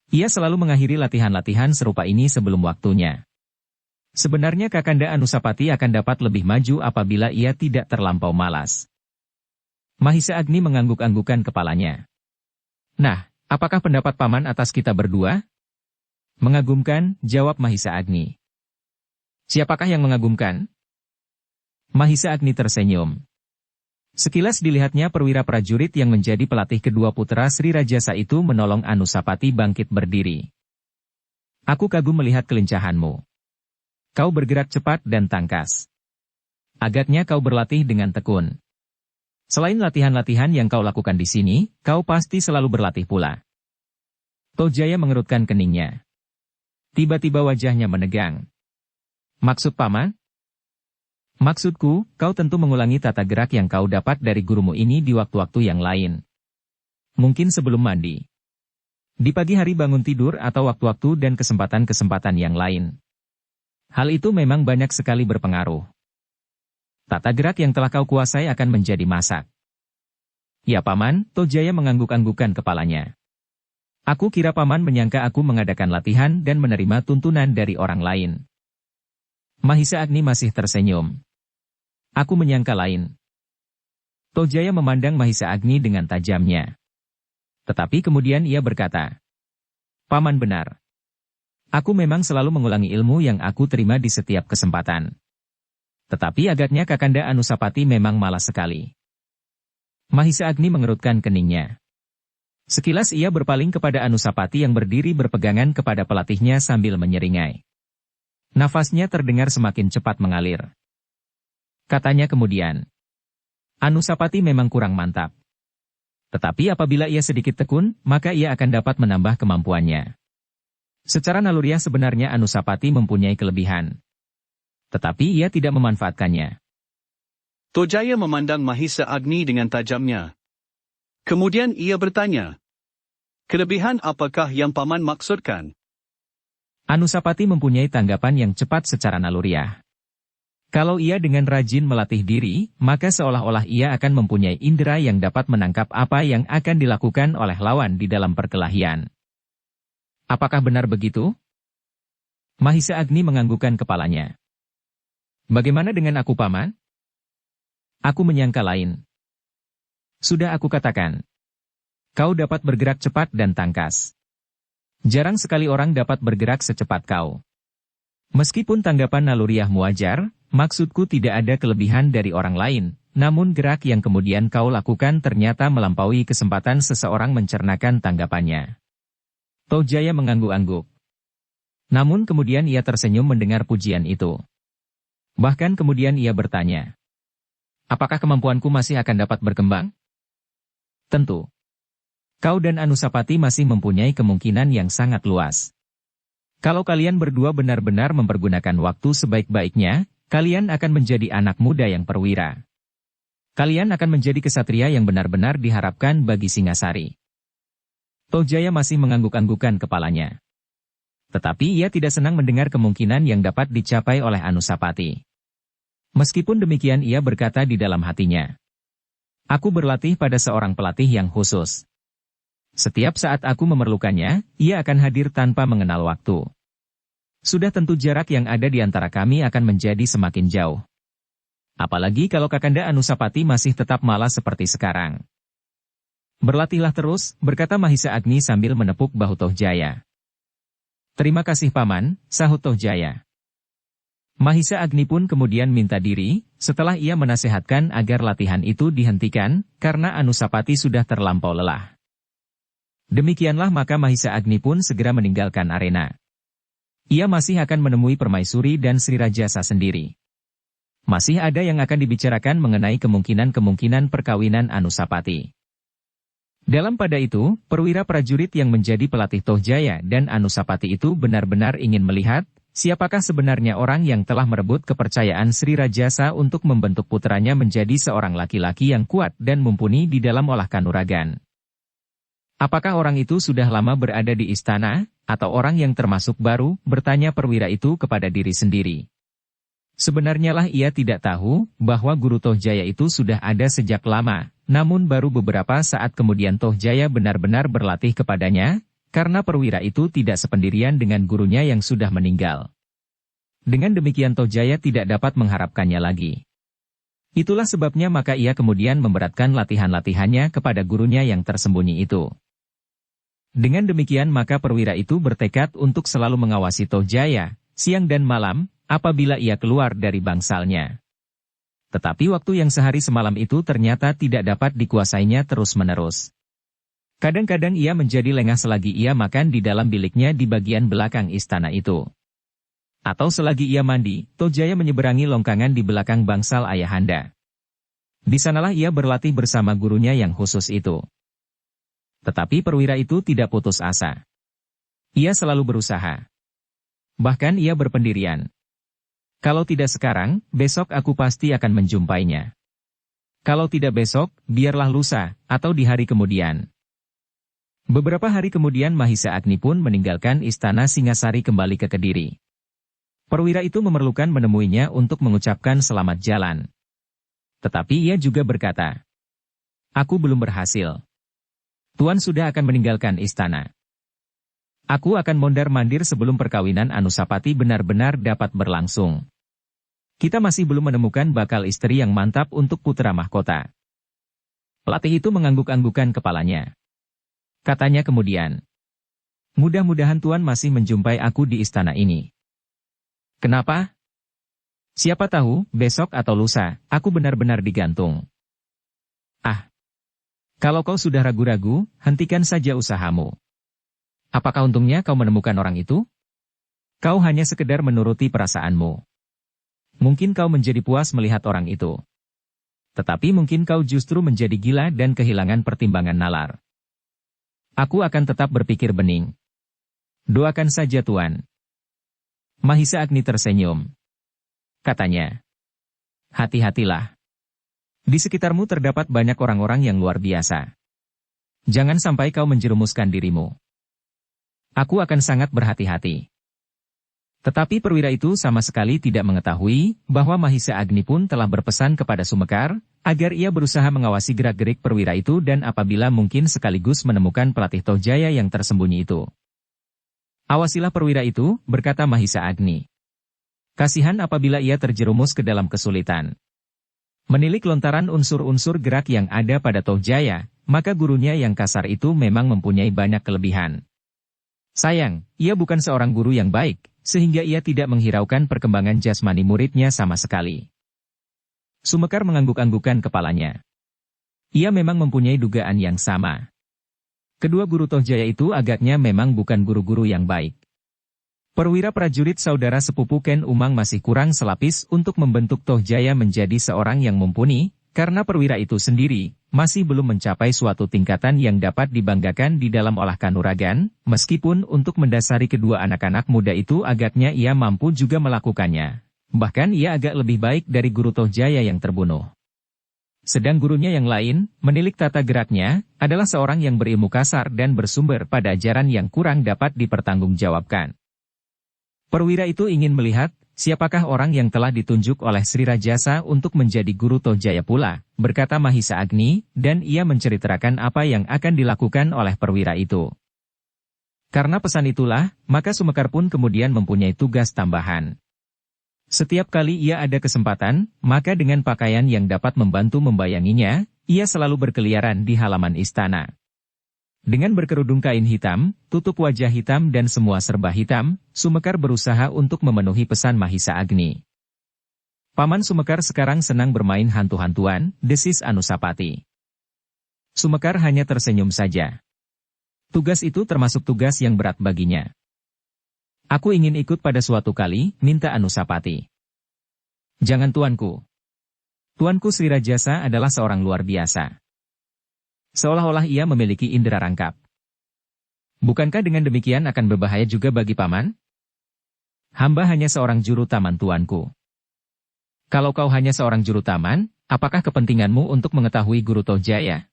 Ia selalu mengakhiri latihan-latihan serupa ini sebelum waktunya. Sebenarnya Kakanda Anusapati akan dapat lebih maju apabila ia tidak terlampau malas. Mahisa Agni mengangguk-anggukan kepalanya. Nah, apakah pendapat Paman atas kita berdua? Mengagumkan, jawab Mahisa Agni. Siapakah yang mengagumkan? Mahisa Agni tersenyum. Sekilas dilihatnya perwira prajurit yang menjadi pelatih kedua putra Sri Rajasa itu menolong Anusapati bangkit berdiri. Aku kagum melihat kelincahanmu. Kau bergerak cepat dan tangkas. Agaknya kau berlatih dengan tekun. Selain latihan-latihan yang kau lakukan di sini, kau pasti selalu berlatih pula. Tohjaya mengerutkan keningnya. Tiba-tiba wajahnya menegang. Maksud Paman? Maksudku, kau tentu mengulangi tata gerak yang kau dapat dari gurumu ini di waktu-waktu yang lain. Mungkin sebelum mandi. Di pagi hari bangun tidur atau waktu-waktu dan kesempatan-kesempatan yang lain. Hal itu memang banyak sekali berpengaruh. Tata gerak yang telah kau kuasai akan menjadi masak. Ya Paman, Tohjaya mengangguk-anggukan kepalanya. Aku kira Paman menyangka aku mengadakan latihan dan menerima tuntunan dari orang lain. Mahisa Agni masih tersenyum. Aku menyangka lain. Tohjaya memandang Mahisa Agni dengan tajamnya. Tetapi kemudian ia berkata. Paman benar. Aku memang selalu mengulangi ilmu yang aku terima di setiap kesempatan. Tetapi agaknya Kakanda Anusapati memang malas sekali. Mahisa Agni mengerutkan keningnya. Sekilas ia berpaling kepada Anusapati yang berdiri berpegangan kepada pelatihnya sambil menyeringai. Nafasnya terdengar semakin cepat mengalir. Katanya kemudian. Anusapati memang kurang mantap. Tetapi apabila ia sedikit tekun, maka ia akan dapat menambah kemampuannya. Secara naluriah sebenarnya Anusapati mempunyai kelebihan. Tetapi ia tidak memanfaatkannya. Tohjaya memandang Mahisa Agni dengan tajamnya. Kemudian ia bertanya. Kelebihan apakah yang Paman maksudkan? Anusapati mempunyai tanggapan yang cepat secara naluriah. Kalau ia dengan rajin melatih diri, maka seolah-olah ia akan mempunyai indera yang dapat menangkap apa yang akan dilakukan oleh lawan di dalam perkelahian. Apakah benar begitu? Mahisa Agni menganggukkan kepalanya. Bagaimana dengan aku Paman? Aku menyangka lain. Sudah aku katakan. Kau dapat bergerak cepat dan tangkas. Jarang sekali orang dapat bergerak secepat kau. Meskipun tanggapan naluriahmu wajar, maksudku tidak ada kelebihan dari orang lain, namun gerak yang kemudian kau lakukan ternyata melampaui kesempatan seseorang mencernakan tanggapannya. Tohjaya mengangguk-angguk. Namun kemudian ia tersenyum mendengar pujian itu. Bahkan kemudian ia bertanya. Apakah kemampuanku masih akan dapat berkembang? Tentu. Kau dan Anusapati masih mempunyai kemungkinan yang sangat luas. Kalau kalian berdua benar-benar mempergunakan waktu sebaik-baiknya, kalian akan menjadi anak muda yang perwira. Kalian akan menjadi kesatria yang benar-benar diharapkan bagi Singasari. Tohjaya masih mengangguk-anggukan kepalanya. Tetapi ia tidak senang mendengar kemungkinan yang dapat dicapai oleh Anusapati. Meskipun demikian ia berkata di dalam hatinya. Aku berlatih pada seorang pelatih yang khusus. Setiap saat aku memerlukannya, ia akan hadir tanpa mengenal waktu. Sudah tentu jarak yang ada di antara kami akan menjadi semakin jauh. Apalagi kalau Kakanda Anusapati masih tetap malas seperti sekarang. Berlatihlah terus, berkata Mahisa Agni sambil menepuk bahu Tohjaya. Terima kasih Paman, sahut Tohjaya. Mahisa Agni pun kemudian minta diri, setelah ia menasehatkan agar latihan itu dihentikan, karena Anusapati sudah terlampau lelah. Demikianlah maka Mahisa Agni pun segera meninggalkan arena. Ia masih akan menemui Permaisuri dan Sri Rajasa sendiri. Masih ada yang akan dibicarakan mengenai kemungkinan-kemungkinan perkawinan Anusapati. Dalam pada itu, perwira prajurit yang menjadi pelatih Tohjaya dan Anusapati itu benar-benar ingin melihat, siapakah sebenarnya orang yang telah merebut kepercayaan Sri Rajasa untuk membentuk putranya menjadi seorang laki-laki yang kuat dan mumpuni di dalam olah kanuragan. Apakah orang itu sudah lama berada di istana, atau orang yang termasuk baru, bertanya perwira itu kepada diri sendiri. Sebenarnya lah ia tidak tahu, bahwa Guru Tohjaya itu sudah ada sejak lama, namun baru beberapa saat kemudian Tohjaya benar-benar berlatih kepadanya, karena perwira itu tidak sependirian dengan gurunya yang sudah meninggal. Dengan demikian Tohjaya tidak dapat mengharapkannya lagi. Itulah sebabnya maka ia kemudian memberatkan latihan-latihannya kepada gurunya yang tersembunyi itu. Dengan demikian maka perwira itu bertekad untuk selalu mengawasi Tohjaya, siang dan malam, apabila ia keluar dari bangsalnya. Tetapi waktu yang sehari semalam itu ternyata tidak dapat dikuasainya terus-menerus. Kadang-kadang ia menjadi lengah selagi ia makan di dalam biliknya di bagian belakang istana itu. Atau selagi ia mandi, Tohjaya menyeberangi longkangan di belakang bangsal ayahanda. Di sanalah ia berlatih bersama gurunya yang khusus itu. Tetapi perwira itu tidak putus asa. Ia selalu berusaha. Bahkan ia berpendirian. Kalau tidak sekarang, besok aku pasti akan menjumpainya. Kalau tidak besok, biarlah lusa, atau di hari kemudian. Beberapa hari kemudian Mahisa Agni pun meninggalkan istana Singasari kembali ke Kediri. Perwira itu memerlukan menemuinya untuk mengucapkan selamat jalan. Tetapi ia juga berkata, "Aku belum berhasil. Tuan sudah akan meninggalkan istana. Aku akan mondar-mandir sebelum perkawinan Anusapati benar-benar dapat berlangsung. Kita masih belum menemukan bakal istri yang mantap untuk putra mahkota." Pelatih itu mengangguk-anggukan kepalanya. Katanya kemudian, "Mudah-mudahan Tuan masih menjumpai aku di istana ini." "Kenapa?" "Siapa tahu, besok atau lusa, aku benar-benar digantung." "Ah, kalau kau sudah ragu-ragu, hentikan saja usahamu. Apakah untungnya kau menemukan orang itu? Kau hanya sekedar menuruti perasaanmu. Mungkin kau menjadi puas melihat orang itu. Tetapi mungkin kau justru menjadi gila dan kehilangan pertimbangan nalar. Aku akan tetap berpikir bening. Doakan saja Tuan." Mahisa Agni tersenyum. Katanya, "Hati-hatilah. Di sekitarmu terdapat banyak orang-orang yang luar biasa. Jangan sampai kau menjerumuskan dirimu. Aku akan sangat berhati-hati." Tetapi perwira itu sama sekali tidak mengetahui bahwa Mahisa Agni pun telah berpesan kepada Sumekar, agar ia berusaha mengawasi gerak-gerik perwira itu dan apabila mungkin sekaligus menemukan pelatih Tohjaya yang tersembunyi itu. "Awasilah perwira itu," berkata Mahisa Agni. "Kasihan apabila ia terjerumus ke dalam kesulitan." Menilik lontaran unsur-unsur gerak yang ada pada Tohjaya, maka gurunya yang kasar itu memang mempunyai banyak kelebihan. Sayang, ia bukan seorang guru yang baik, sehingga ia tidak menghiraukan perkembangan jasmani muridnya sama sekali. Sumekar mengangguk-anggukan kepalanya. Ia memang mempunyai dugaan yang sama. Kedua guru Tohjaya itu agaknya memang bukan guru-guru yang baik. Perwira prajurit saudara sepupu Ken Umang masih kurang selapis untuk membentuk Tohjaya menjadi seorang yang mumpuni, karena perwira itu sendiri masih belum mencapai suatu tingkatan yang dapat dibanggakan di dalam olah kanuragan, meskipun untuk mendasari kedua anak-anak muda itu agaknya ia mampu juga melakukannya. Bahkan ia agak lebih baik dari guru Tohjaya yang terbunuh. Sedang gurunya yang lain, menilik tata geraknya, adalah seorang yang berilmu kasar dan bersumber pada ajaran yang kurang dapat dipertanggungjawabkan. Perwira itu ingin melihat, siapakah orang yang telah ditunjuk oleh Sri Rajasa untuk menjadi guru Tohjaya pula, berkata Mahisa Agni, dan ia menceritakan apa yang akan dilakukan oleh perwira itu. Karena pesan itulah, maka Sumekar pun kemudian mempunyai tugas tambahan. Setiap kali ia ada kesempatan, maka dengan pakaian yang dapat membantu membayanginya, ia selalu berkeliaran di halaman istana. Dengan berkerudung kain hitam, tutup wajah hitam dan semua serba hitam, Sumekar berusaha untuk memenuhi pesan Mahisa Agni. Paman Sumekar sekarang senang bermain hantu-hantuan, desis Anusapati. Sumekar hanya tersenyum saja. Tugas itu termasuk tugas yang berat baginya. Aku ingin ikut pada suatu kali, minta Anusapati. Jangan tuanku. Tuanku Sri Rajasa adalah seorang luar biasa. Seolah-olah ia memiliki indera rangkap. Bukankah dengan demikian akan berbahaya juga bagi paman? Hamba hanya seorang juru taman tuanku. Kalau kau hanya seorang juru taman, apakah kepentinganmu untuk mengetahui Guru Tohjaya?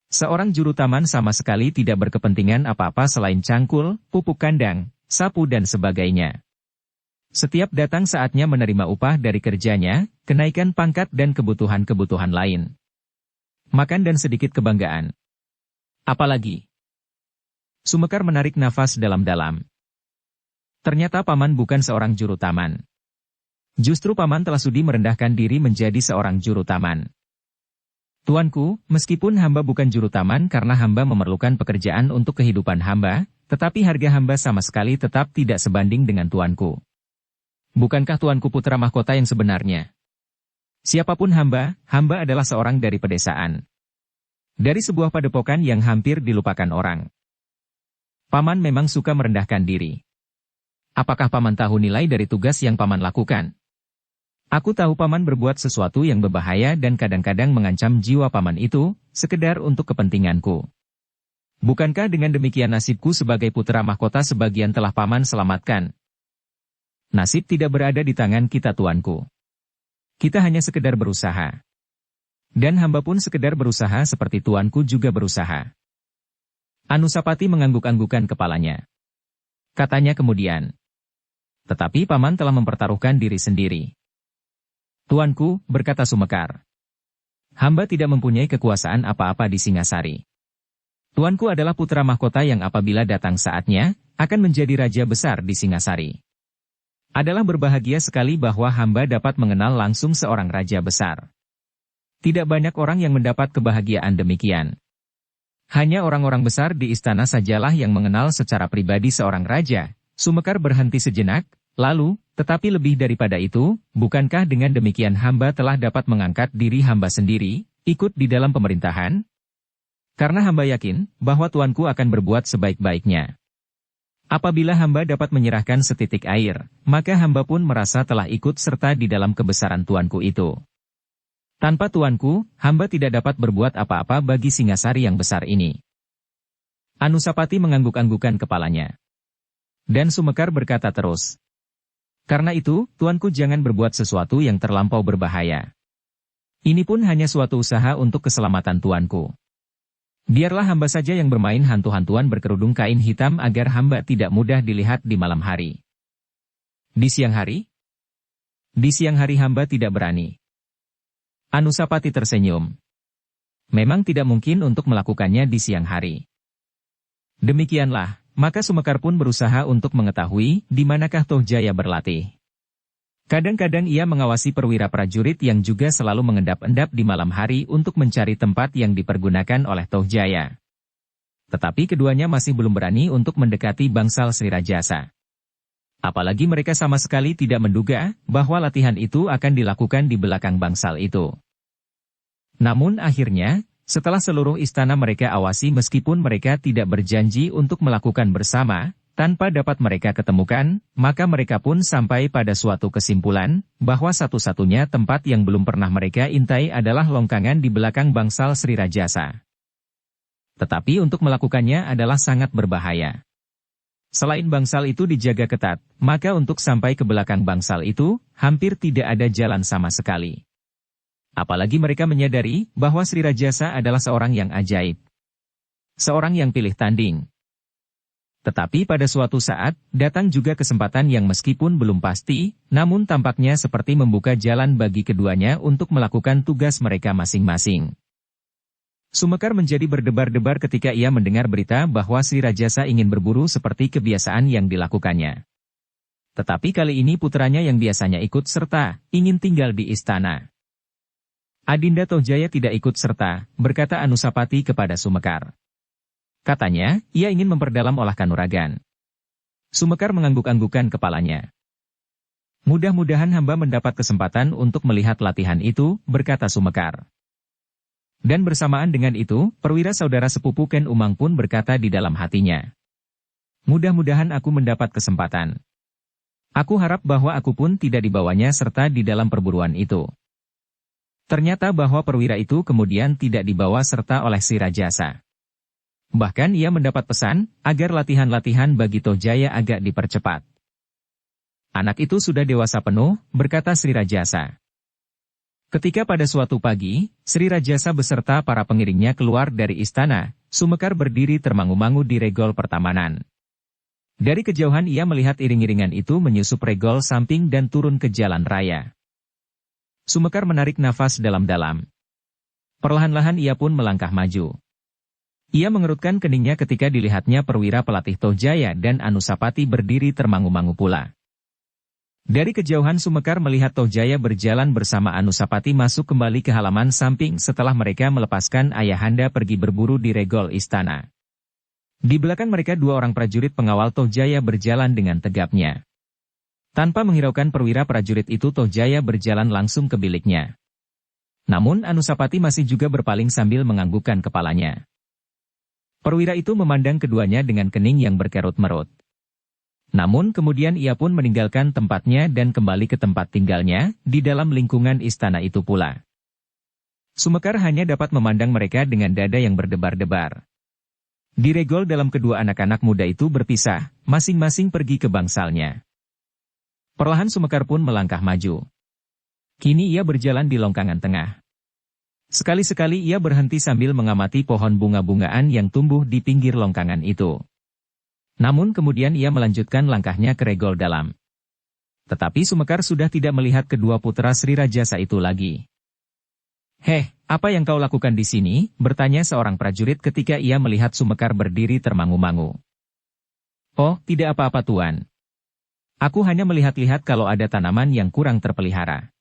Seorang juru taman sama sekali tidak berkepentingan apa-apa selain cangkul, pupuk kandang, sapu dan sebagainya. Setiap datang saatnya menerima upah dari kerjanya, kenaikan pangkat dan kebutuhan-kebutuhan lain. Makan dan sedikit kebanggaan. Apalagi? Sumekar menarik nafas dalam-dalam. Ternyata paman bukan seorang juru taman. Justru paman telah sudi merendahkan diri menjadi seorang juru taman. Tuanku, meskipun hamba bukan juru taman karena hamba memerlukan pekerjaan untuk kehidupan hamba, tetapi harga hamba sama sekali tetap tidak sebanding dengan tuanku. Bukankah tuanku putra mahkota yang sebenarnya? Siapapun hamba adalah seorang dari pedesaan. Dari sebuah padepokan yang hampir dilupakan orang. Paman memang suka merendahkan diri. Apakah paman tahu nilai dari tugas yang paman lakukan? Aku tahu paman berbuat sesuatu yang berbahaya dan kadang-kadang mengancam jiwa paman itu, sekedar untuk kepentinganku. Bukankah dengan demikian nasibku sebagai putra mahkota sebagian telah paman selamatkan? Nasib tidak berada di tangan kita tuanku. Kita hanya sekedar berusaha. Dan hamba pun sekedar berusaha seperti tuanku juga berusaha. Anusapati mengangguk-anggukan kepalanya. Katanya kemudian. Tetapi paman telah mempertaruhkan diri sendiri. Tuanku, berkata Sumekar. Hamba tidak mempunyai kekuasaan apa-apa di Singasari. Tuanku adalah putra mahkota yang apabila datang saatnya, akan menjadi raja besar di Singasari. Adalah berbahagia sekali bahwa hamba dapat mengenal langsung seorang raja besar. Tidak banyak orang yang mendapat kebahagiaan demikian. Hanya orang-orang besar di istana sajalah yang mengenal secara pribadi seorang raja. Sumekar berhenti sejenak, lalu, tetapi lebih daripada itu, bukankah dengan demikian hamba telah dapat mengangkat diri hamba sendiri, ikut di dalam pemerintahan? Karena hamba yakin, bahwa tuanku akan berbuat sebaik-baiknya. Apabila hamba dapat menyerahkan setitik air, maka hamba pun merasa telah ikut serta di dalam kebesaran tuanku itu. Tanpa tuanku, hamba tidak dapat berbuat apa-apa bagi Singasari yang besar ini. Anusapati mengangguk-anggukan kepalanya. Dan Sumekar berkata terus. Karena itu, tuanku jangan berbuat sesuatu yang terlampau berbahaya. Ini pun hanya suatu usaha untuk keselamatan tuanku. Biarlah hamba saja yang bermain hantu-hantuan berkerudung kain hitam agar hamba tidak mudah dilihat di malam hari. Di siang hari? Di siang hari hamba tidak berani. Anusapati tersenyum. Memang tidak mungkin untuk melakukannya di siang hari. Demikianlah. Maka Sumekar pun berusaha untuk mengetahui di manakah Tohjaya berlatih. Kadang-kadang ia mengawasi perwira prajurit yang juga selalu mengendap-endap di malam hari untuk mencari tempat yang dipergunakan oleh Tohjaya. Tetapi keduanya masih belum berani untuk mendekati bangsal Sri Rajasa. Apalagi mereka sama sekali tidak menduga bahwa latihan itu akan dilakukan di belakang bangsal itu. Namun akhirnya, setelah seluruh istana mereka awasi meskipun mereka tidak berjanji untuk melakukan bersama, tanpa dapat mereka ketemukan, maka mereka pun sampai pada suatu kesimpulan, bahwa satu-satunya tempat yang belum pernah mereka intai adalah longkangan di belakang bangsal Sri Rajasa. Tetapi untuk melakukannya adalah sangat berbahaya. Selain bangsal itu dijaga ketat, maka untuk sampai ke belakang bangsal itu, hampir tidak ada jalan sama sekali. Apalagi mereka menyadari bahwa Sri Rajasa adalah seorang yang ajaib. Seorang yang pilih tanding. Tetapi pada suatu saat, datang juga kesempatan yang meskipun belum pasti, namun tampaknya seperti membuka jalan bagi keduanya untuk melakukan tugas mereka masing-masing. Sumekar menjadi berdebar-debar ketika ia mendengar berita bahwa Sri Rajasa ingin berburu seperti kebiasaan yang dilakukannya. Tetapi kali ini putranya yang biasanya ikut serta, ingin tinggal di istana. Adinda Tohjaya tidak ikut serta, berkata Anusapati kepada Sumekar. Katanya, ia ingin memperdalam olah kanuragan. Sumekar mengangguk-anggukan kepalanya. Mudah-mudahan hamba mendapat kesempatan untuk melihat latihan itu, berkata Sumekar. Dan bersamaan dengan itu, perwira saudara sepupu Ken Umang pun berkata di dalam hatinya. Mudah-mudahan aku mendapat kesempatan. Aku harap bahwa aku pun tidak dibawanya serta di dalam perburuan itu. Ternyata bahwa perwira itu kemudian tidak dibawa serta oleh Sri Rajasa. Bahkan ia mendapat pesan, agar latihan-latihan bagi Tohjaya agak dipercepat. Anak itu sudah dewasa penuh, berkata Sri Rajasa. Ketika pada suatu pagi, Sri Rajasa beserta para pengiringnya keluar dari istana, Sumekar berdiri termangu-mangu di regol pertamanan. Dari kejauhan ia melihat iring-iringan itu menyusup regol samping dan turun ke jalan raya. Sumekar menarik nafas dalam-dalam. Perlahan-lahan ia pun melangkah maju. Ia mengerutkan keningnya ketika dilihatnya perwira pelatih Tohjaya dan Anusapati berdiri termangu-mangu pula. Dari kejauhan Sumekar melihat Tohjaya berjalan bersama Anusapati masuk kembali ke halaman samping setelah mereka melepaskan ayahanda pergi berburu di regol istana. Di belakang mereka dua orang prajurit pengawal Tohjaya berjalan dengan tegapnya. Tanpa menghiraukan perwira prajurit itu Tohjaya berjalan langsung ke biliknya. Namun Anusapati masih juga berpaling sambil menganggukkan kepalanya. Perwira itu memandang keduanya dengan kening yang berkerut-merut. Namun kemudian ia pun meninggalkan tempatnya dan kembali ke tempat tinggalnya, di dalam lingkungan istana itu pula. Sumekar hanya dapat memandang mereka dengan dada yang berdebar-debar. Di regol dalam kedua anak-anak muda itu berpisah, masing-masing pergi ke bangsalnya. Perlahan Sumekar pun melangkah maju. Kini ia berjalan di longkangan tengah. Sekali-sekali ia berhenti sambil mengamati pohon bunga-bungaan yang tumbuh di pinggir longkangan itu. Namun kemudian ia melanjutkan langkahnya ke regol dalam. Tetapi Sumekar sudah tidak melihat kedua putra Sri Rajasa itu lagi. "Heh, apa yang kau lakukan di sini?" bertanya seorang prajurit ketika ia melihat Sumekar berdiri termangu-mangu. "Oh, tidak apa-apa Tuan. Aku hanya melihat-lihat kalau ada tanaman yang kurang terpelihara."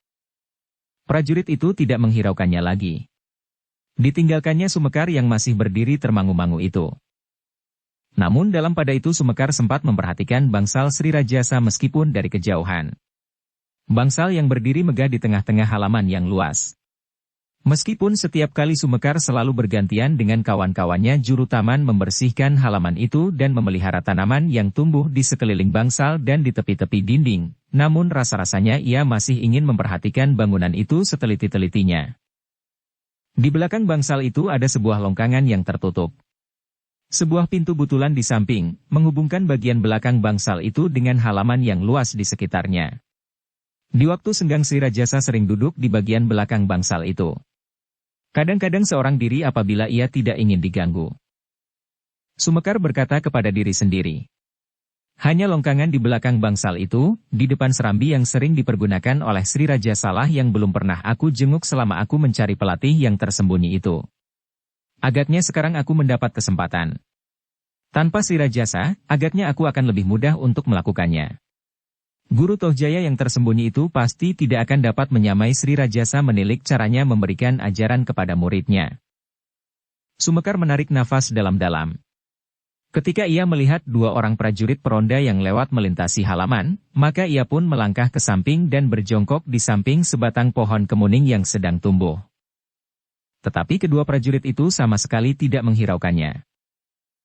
Prajurit itu tidak menghiraukannya lagi. Ditinggalkannya Sumekar yang masih berdiri termangu-mangu itu. Namun dalam pada itu Sumekar sempat memperhatikan bangsal Sri Rajasa meskipun dari kejauhan. Bangsal yang berdiri megah di tengah-tengah halaman yang luas. Meskipun setiap kali Sumekar selalu bergantian dengan kawan-kawannya juru taman membersihkan halaman itu dan memelihara tanaman yang tumbuh di sekeliling bangsal dan di tepi-tepi dinding, namun rasa-rasanya ia masih ingin memperhatikan bangunan itu seteliti-telitinya. Di belakang bangsal itu ada sebuah longkangan yang tertutup. Sebuah pintu butulan di samping, menghubungkan bagian belakang bangsal itu dengan halaman yang luas di sekitarnya. Di waktu senggang Sri Rajasa sering duduk di bagian belakang bangsal itu. Kadang-kadang seorang diri apabila ia tidak ingin diganggu. Sumekar berkata kepada diri sendiri. Hanya longkangan di belakang bangsal itu, di depan serambi yang sering dipergunakan oleh Sri Rajasalah yang belum pernah aku jenguk selama aku mencari pelatih yang tersembunyi itu. Agaknya sekarang aku mendapat kesempatan. Tanpa Sri Rajasa, agaknya aku akan lebih mudah untuk melakukannya. Guru Tohjaya yang tersembunyi itu pasti tidak akan dapat menyamai Sri Rajasa menilik caranya memberikan ajaran kepada muridnya. Sumekar menarik nafas dalam-dalam. Ketika ia melihat dua orang prajurit peronda yang lewat melintasi halaman, maka ia pun melangkah ke samping dan berjongkok di samping sebatang pohon kemuning yang sedang tumbuh. Tetapi kedua prajurit itu sama sekali tidak menghiraukannya.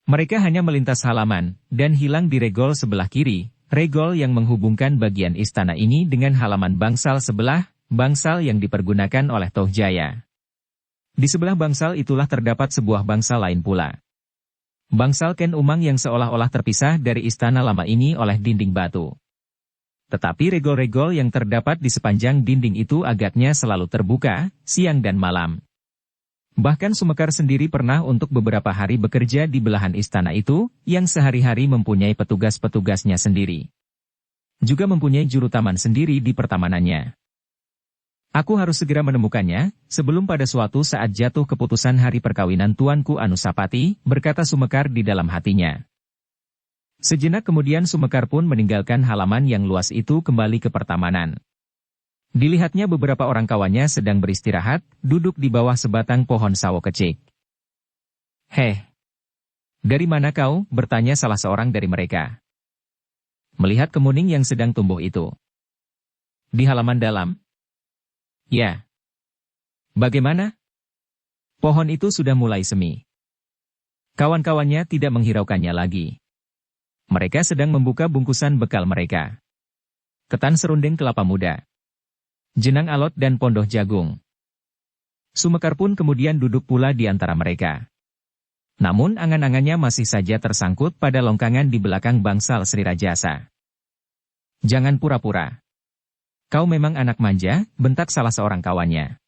Mereka hanya melintas halaman, dan hilang di regol sebelah kiri, regol yang menghubungkan bagian istana ini dengan halaman bangsal sebelah, bangsal yang dipergunakan oleh Tohjaya. Di sebelah bangsal itulah terdapat sebuah bangsal lain pula. Bangsal Ken Umang yang seolah-olah terpisah dari istana lama ini oleh dinding batu. Tetapi regol-regol yang terdapat di sepanjang dinding itu agaknya selalu terbuka, siang dan malam. Bahkan Sumekar sendiri pernah untuk beberapa hari bekerja di belahan istana itu, yang sehari-hari mempunyai petugas-petugasnya sendiri. Juga mempunyai juru taman sendiri di pertamanannya. Aku harus segera menemukannya, sebelum pada suatu saat jatuh keputusan hari perkawinan tuanku Anusapati, berkata Sumekar di dalam hatinya. Sejenak kemudian Sumekar pun meninggalkan halaman yang luas itu kembali ke pertamanan. Dilihatnya beberapa orang kawannya sedang beristirahat, duduk di bawah sebatang pohon sawo kecik. "Heh, dari mana kau?" bertanya salah seorang dari mereka. Melihat kemuning yang sedang tumbuh itu. "Di halaman dalam." "Ya." "Bagaimana?" "Pohon itu sudah mulai semi." Kawan-kawannya tidak menghiraukannya lagi. Mereka sedang membuka bungkusan bekal mereka. Ketan serundeng kelapa muda, jenang alot dan pondoh jagung. Sumekar pun kemudian duduk pula di antara mereka. Namun angan-angannya masih saja tersangkut pada longkangan di belakang bangsal Sri Rajasa. "Jangan pura-pura. Kau memang anak manja," bentak salah seorang kawannya.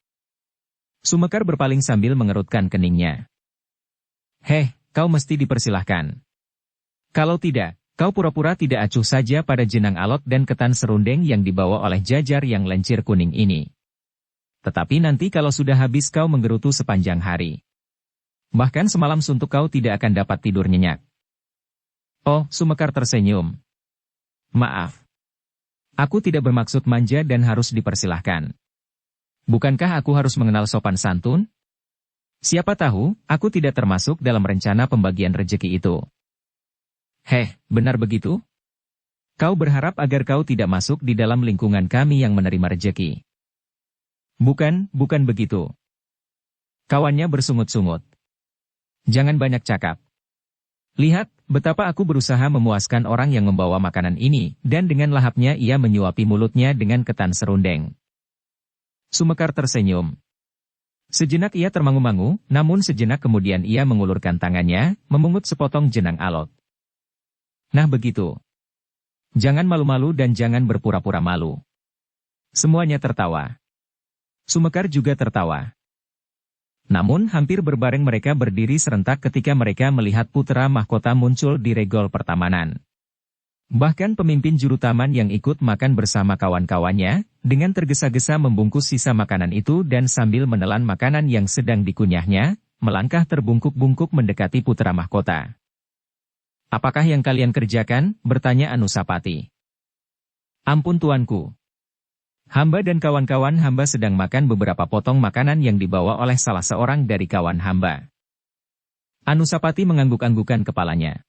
Sumekar berpaling sambil mengerutkan keningnya. "Heh, kau mesti dipersilahkan. Kalau tidak, kau pura-pura tidak acuh saja pada jenang alot dan ketan serundeng yang dibawa oleh Jajar yang lencir kuning ini. Tetapi nanti kalau sudah habis kau menggerutu sepanjang hari. Bahkan semalam suntuk kau tidak akan dapat tidur nyenyak." "Oh," Sumekar tersenyum. "Maaf. Aku tidak bermaksud manja dan harus dipersilahkan. Bukankah aku harus mengenal sopan santun? Siapa tahu, aku tidak termasuk dalam rencana pembagian rejeki itu." "Heh, benar begitu? Kau berharap agar kau tidak masuk di dalam lingkungan kami yang menerima rejeki?" Bukan begitu." Kawannya bersungut-sungut. "Jangan banyak cakap. Lihat, betapa aku berusaha memuaskan orang yang membawa makanan ini, dan dengan lahapnya ia menyuapi mulutnya dengan ketan serundeng." Sumekar tersenyum. Sejenak ia termangu-mangu, namun sejenak kemudian ia mengulurkan tangannya, memungut sepotong jenang alot. "Nah begitu. Jangan malu-malu dan jangan berpura-pura malu." Semuanya tertawa. Sumekar juga tertawa. Namun hampir berbareng mereka berdiri serentak ketika mereka melihat putra mahkota muncul di regol pertamanan. Bahkan pemimpin juru taman yang ikut makan bersama kawan-kawannya, dengan tergesa-gesa membungkus sisa makanan itu dan sambil menelan makanan yang sedang dikunyahnya, melangkah terbungkuk-bungkuk mendekati putra mahkota. "Apakah yang kalian kerjakan?" bertanya Anusapati. "Ampun tuanku. Hamba dan kawan-kawan hamba sedang makan beberapa potong makanan yang dibawa oleh salah seorang dari kawan hamba." Anusapati mengangguk-anggukan kepalanya.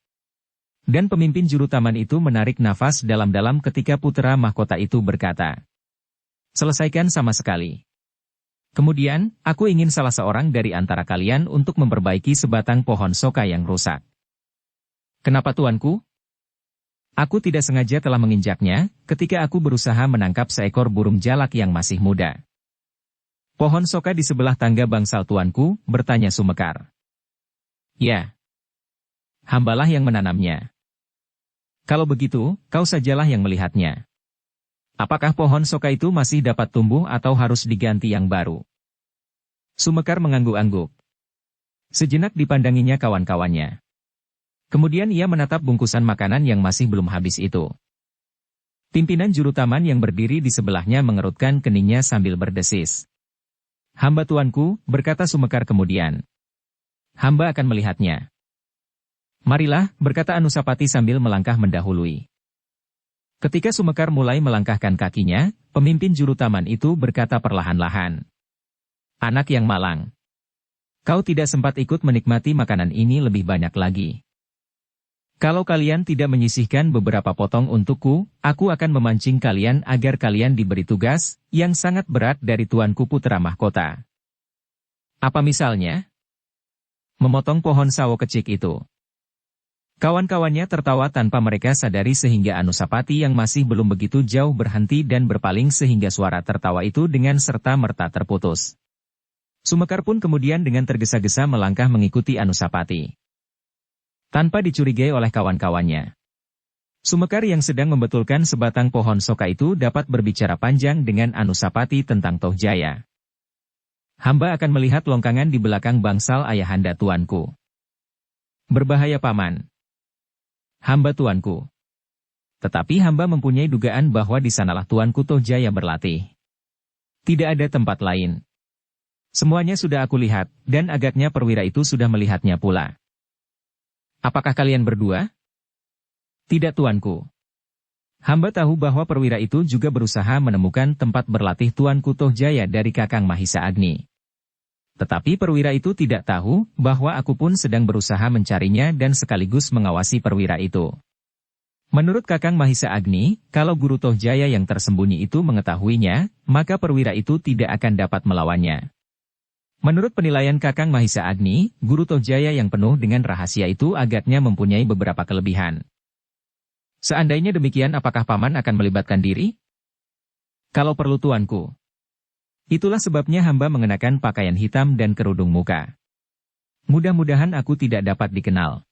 Dan pemimpin juru taman itu menarik nafas dalam-dalam ketika putra mahkota itu berkata, "Selesaikan sama sekali. Kemudian, aku ingin salah seorang dari antara kalian untuk memperbaiki sebatang pohon soka yang rusak." "Kenapa tuanku?" "Aku tidak sengaja telah menginjaknya, ketika aku berusaha menangkap seekor burung jalak yang masih muda." "Pohon soka di sebelah tangga bangsal tuanku?" bertanya Sumekar. "Ya. Hambalah yang menanamnya." "Kalau begitu, kau sajalah yang melihatnya. Apakah pohon soka itu masih dapat tumbuh atau harus diganti yang baru?" Sumekar mengangguk-angguk. Sejenak dipandanginya kawan-kawannya. Kemudian ia menatap bungkusan makanan yang masih belum habis itu. Pimpinan juru taman yang berdiri di sebelahnya mengerutkan keningnya sambil berdesis. "Hamba tuanku," berkata Sumekar kemudian. "Hamba akan melihatnya." "Marilah," berkata Anusapati sambil melangkah mendahului. Ketika Sumekar mulai melangkahkan kakinya, pemimpin juru taman itu berkata perlahan-lahan, "Anak yang malang. Kau tidak sempat ikut menikmati makanan ini lebih banyak lagi. Kalau kalian tidak menyisihkan beberapa potong untukku, aku akan memancing kalian agar kalian diberi tugas yang sangat berat dari tuanku putra mahkota." "Apa misalnya?" "Memotong pohon sawo kecik itu." Kawan-kawannya tertawa tanpa mereka sadari sehingga Anusapati yang masih belum begitu jauh berhenti dan berpaling sehingga suara tertawa itu dengan serta-merta terputus. Sumekar pun kemudian dengan tergesa-gesa melangkah mengikuti Anusapati. Tanpa dicurigai oleh kawan-kawannya, Sumekar yang sedang membetulkan sebatang pohon soka itu dapat berbicara panjang dengan Anusapati tentang Tohjaya. Hamba akan melihat longkangan di belakang bangsal ayahanda tuanku. Berbahaya paman. Hamba tuanku. Tetapi hamba mempunyai dugaan bahwa di sanalah tuanku Tohjaya berlatih. Tidak ada tempat lain. Semuanya sudah aku lihat, dan agaknya perwira itu sudah melihatnya pula. Apakah kalian berdua? Tidak tuanku. Hamba tahu bahwa perwira itu juga berusaha menemukan tempat berlatih tuanku Tohjaya dari Kakang Mahisa Agni. Tetapi perwira itu tidak tahu bahwa aku pun sedang berusaha mencarinya dan sekaligus mengawasi perwira itu. Menurut Kakang Mahisa Agni, kalau guru Tohjaya yang tersembunyi itu mengetahuinya, maka perwira itu tidak akan dapat melawannya. Menurut penilaian Kakang Mahisa Agni, guru Tohjaya yang penuh dengan rahasia itu agaknya mempunyai beberapa kelebihan. Seandainya demikian, apakah paman akan melibatkan diri? Kalau perlu tuanku. Itulah sebabnya hamba mengenakan pakaian hitam dan kerudung muka. Mudah-mudahan aku tidak dapat dikenal.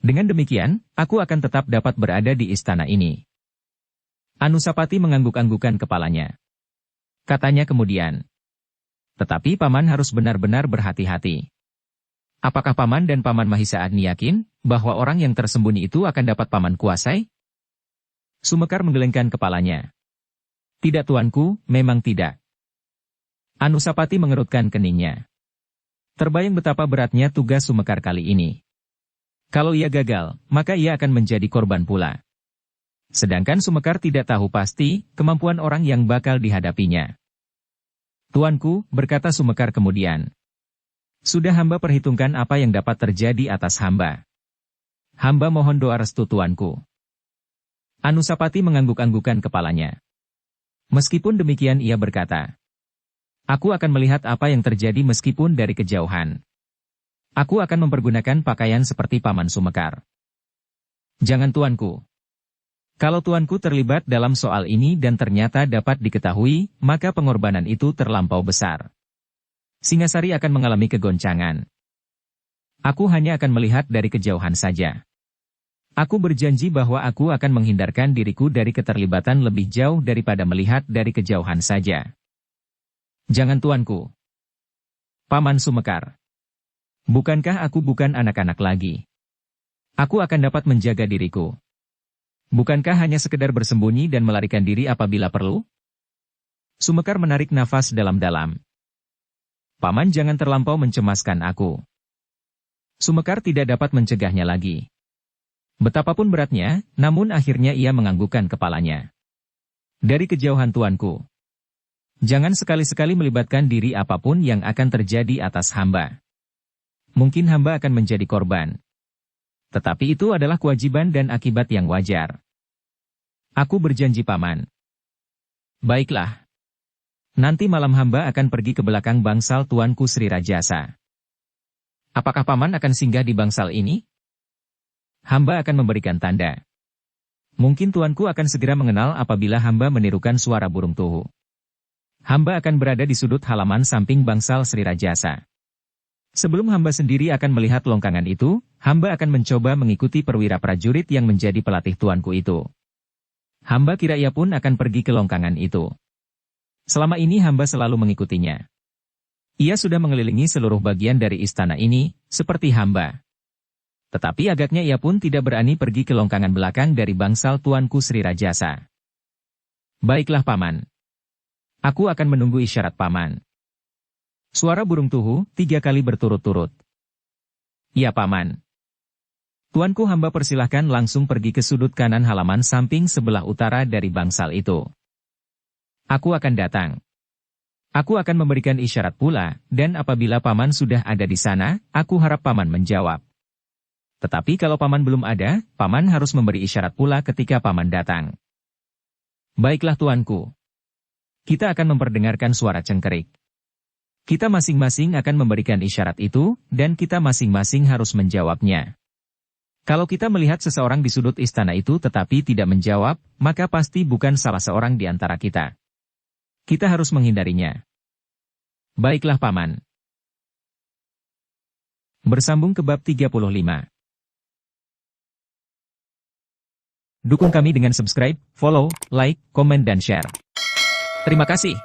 Dengan demikian, aku akan tetap dapat berada di istana ini. Anusapati mengangguk-anggukan kepalanya. Katanya kemudian. Tetapi paman harus benar-benar berhati-hati. Apakah paman dan paman Mahisa Agni yakin bahwa orang yang tersembunyi itu akan dapat paman kuasai? Sumekar menggelengkan kepalanya. Tidak tuanku, memang tidak. Anusapati mengerutkan keningnya. Terbayang betapa beratnya tugas Sumekar kali ini. Kalau ia gagal, maka ia akan menjadi korban pula. Sedangkan Sumekar tidak tahu pasti kemampuan orang yang bakal dihadapinya. Tuanku, berkata Sumekar kemudian. Sudah hamba perhitungkan apa yang dapat terjadi atas hamba. Hamba mohon doa restu tuanku. Anusapati mengangguk-anggukan kepalanya. Meskipun demikian ia berkata. Aku akan melihat apa yang terjadi meskipun dari kejauhan. Aku akan mempergunakan pakaian seperti paman Sumekar. Jangan tuanku. Kalau tuanku terlibat dalam soal ini dan ternyata dapat diketahui, maka pengorbanan itu terlampau besar. Singasari akan mengalami kegoncangan. Aku hanya akan melihat dari kejauhan saja. Aku berjanji bahwa aku akan menghindarkan diriku dari keterlibatan lebih jauh daripada melihat dari kejauhan saja. Jangan tuanku. Paman Sumekar. Bukankah aku bukan anak-anak lagi? Aku akan dapat menjaga diriku. Bukankah hanya sekedar bersembunyi dan melarikan diri apabila perlu? Sumekar menarik nafas dalam-dalam. Paman jangan terlampau mencemaskan aku. Sumekar tidak dapat mencegahnya lagi. Betapapun beratnya, namun akhirnya ia menganggukkan kepalanya. Dari kejauhan tuanku. Jangan sekali-sekali melibatkan diri apapun yang akan terjadi atas hamba. Mungkin hamba akan menjadi korban. Tetapi itu adalah kewajiban dan akibat yang wajar. Aku berjanji paman. Baiklah. Nanti malam hamba akan pergi ke belakang bangsal tuanku Sri Rajasa. Apakah paman akan singgah di bangsal ini? Hamba akan memberikan tanda. Mungkin tuanku akan segera mengenal apabila hamba menirukan suara burung tuhu. Hamba akan berada di sudut halaman samping bangsal Sri Rajasa. Sebelum hamba sendiri akan melihat longkangan itu, hamba akan mencoba mengikuti perwira prajurit yang menjadi pelatih tuanku itu. Hamba kira ia pun akan pergi ke longkangan itu. Selama ini hamba selalu mengikutinya. Ia sudah mengelilingi seluruh bagian dari istana ini, seperti hamba. Tetapi agaknya ia pun tidak berani pergi ke longkangan belakang dari bangsal tuanku Sri Rajasa. Baiklah paman. Aku akan menunggu isyarat paman. Suara burung tuhu 3 kali berturut-turut. Ya paman. Tuanku hamba persilahkan langsung pergi ke sudut kanan halaman samping sebelah utara dari bangsal itu. Aku akan datang. Aku akan memberikan isyarat pula, dan apabila paman sudah ada di sana, aku harap paman menjawab. Tetapi kalau paman belum ada, paman harus memberi isyarat pula ketika paman datang. Baiklah tuanku. Kita akan memperdengarkan suara cengkerik. Kita masing-masing akan memberikan isyarat itu, dan kita masing-masing harus menjawabnya. Kalau kita melihat seseorang di sudut istana itu tetapi tidak menjawab, maka pasti bukan salah seorang di antara kita. Kita harus menghindarinya. Baiklah paman. Bersambung ke bab 35. Dukung kami dengan subscribe, follow, like, komen dan share. Terima kasih.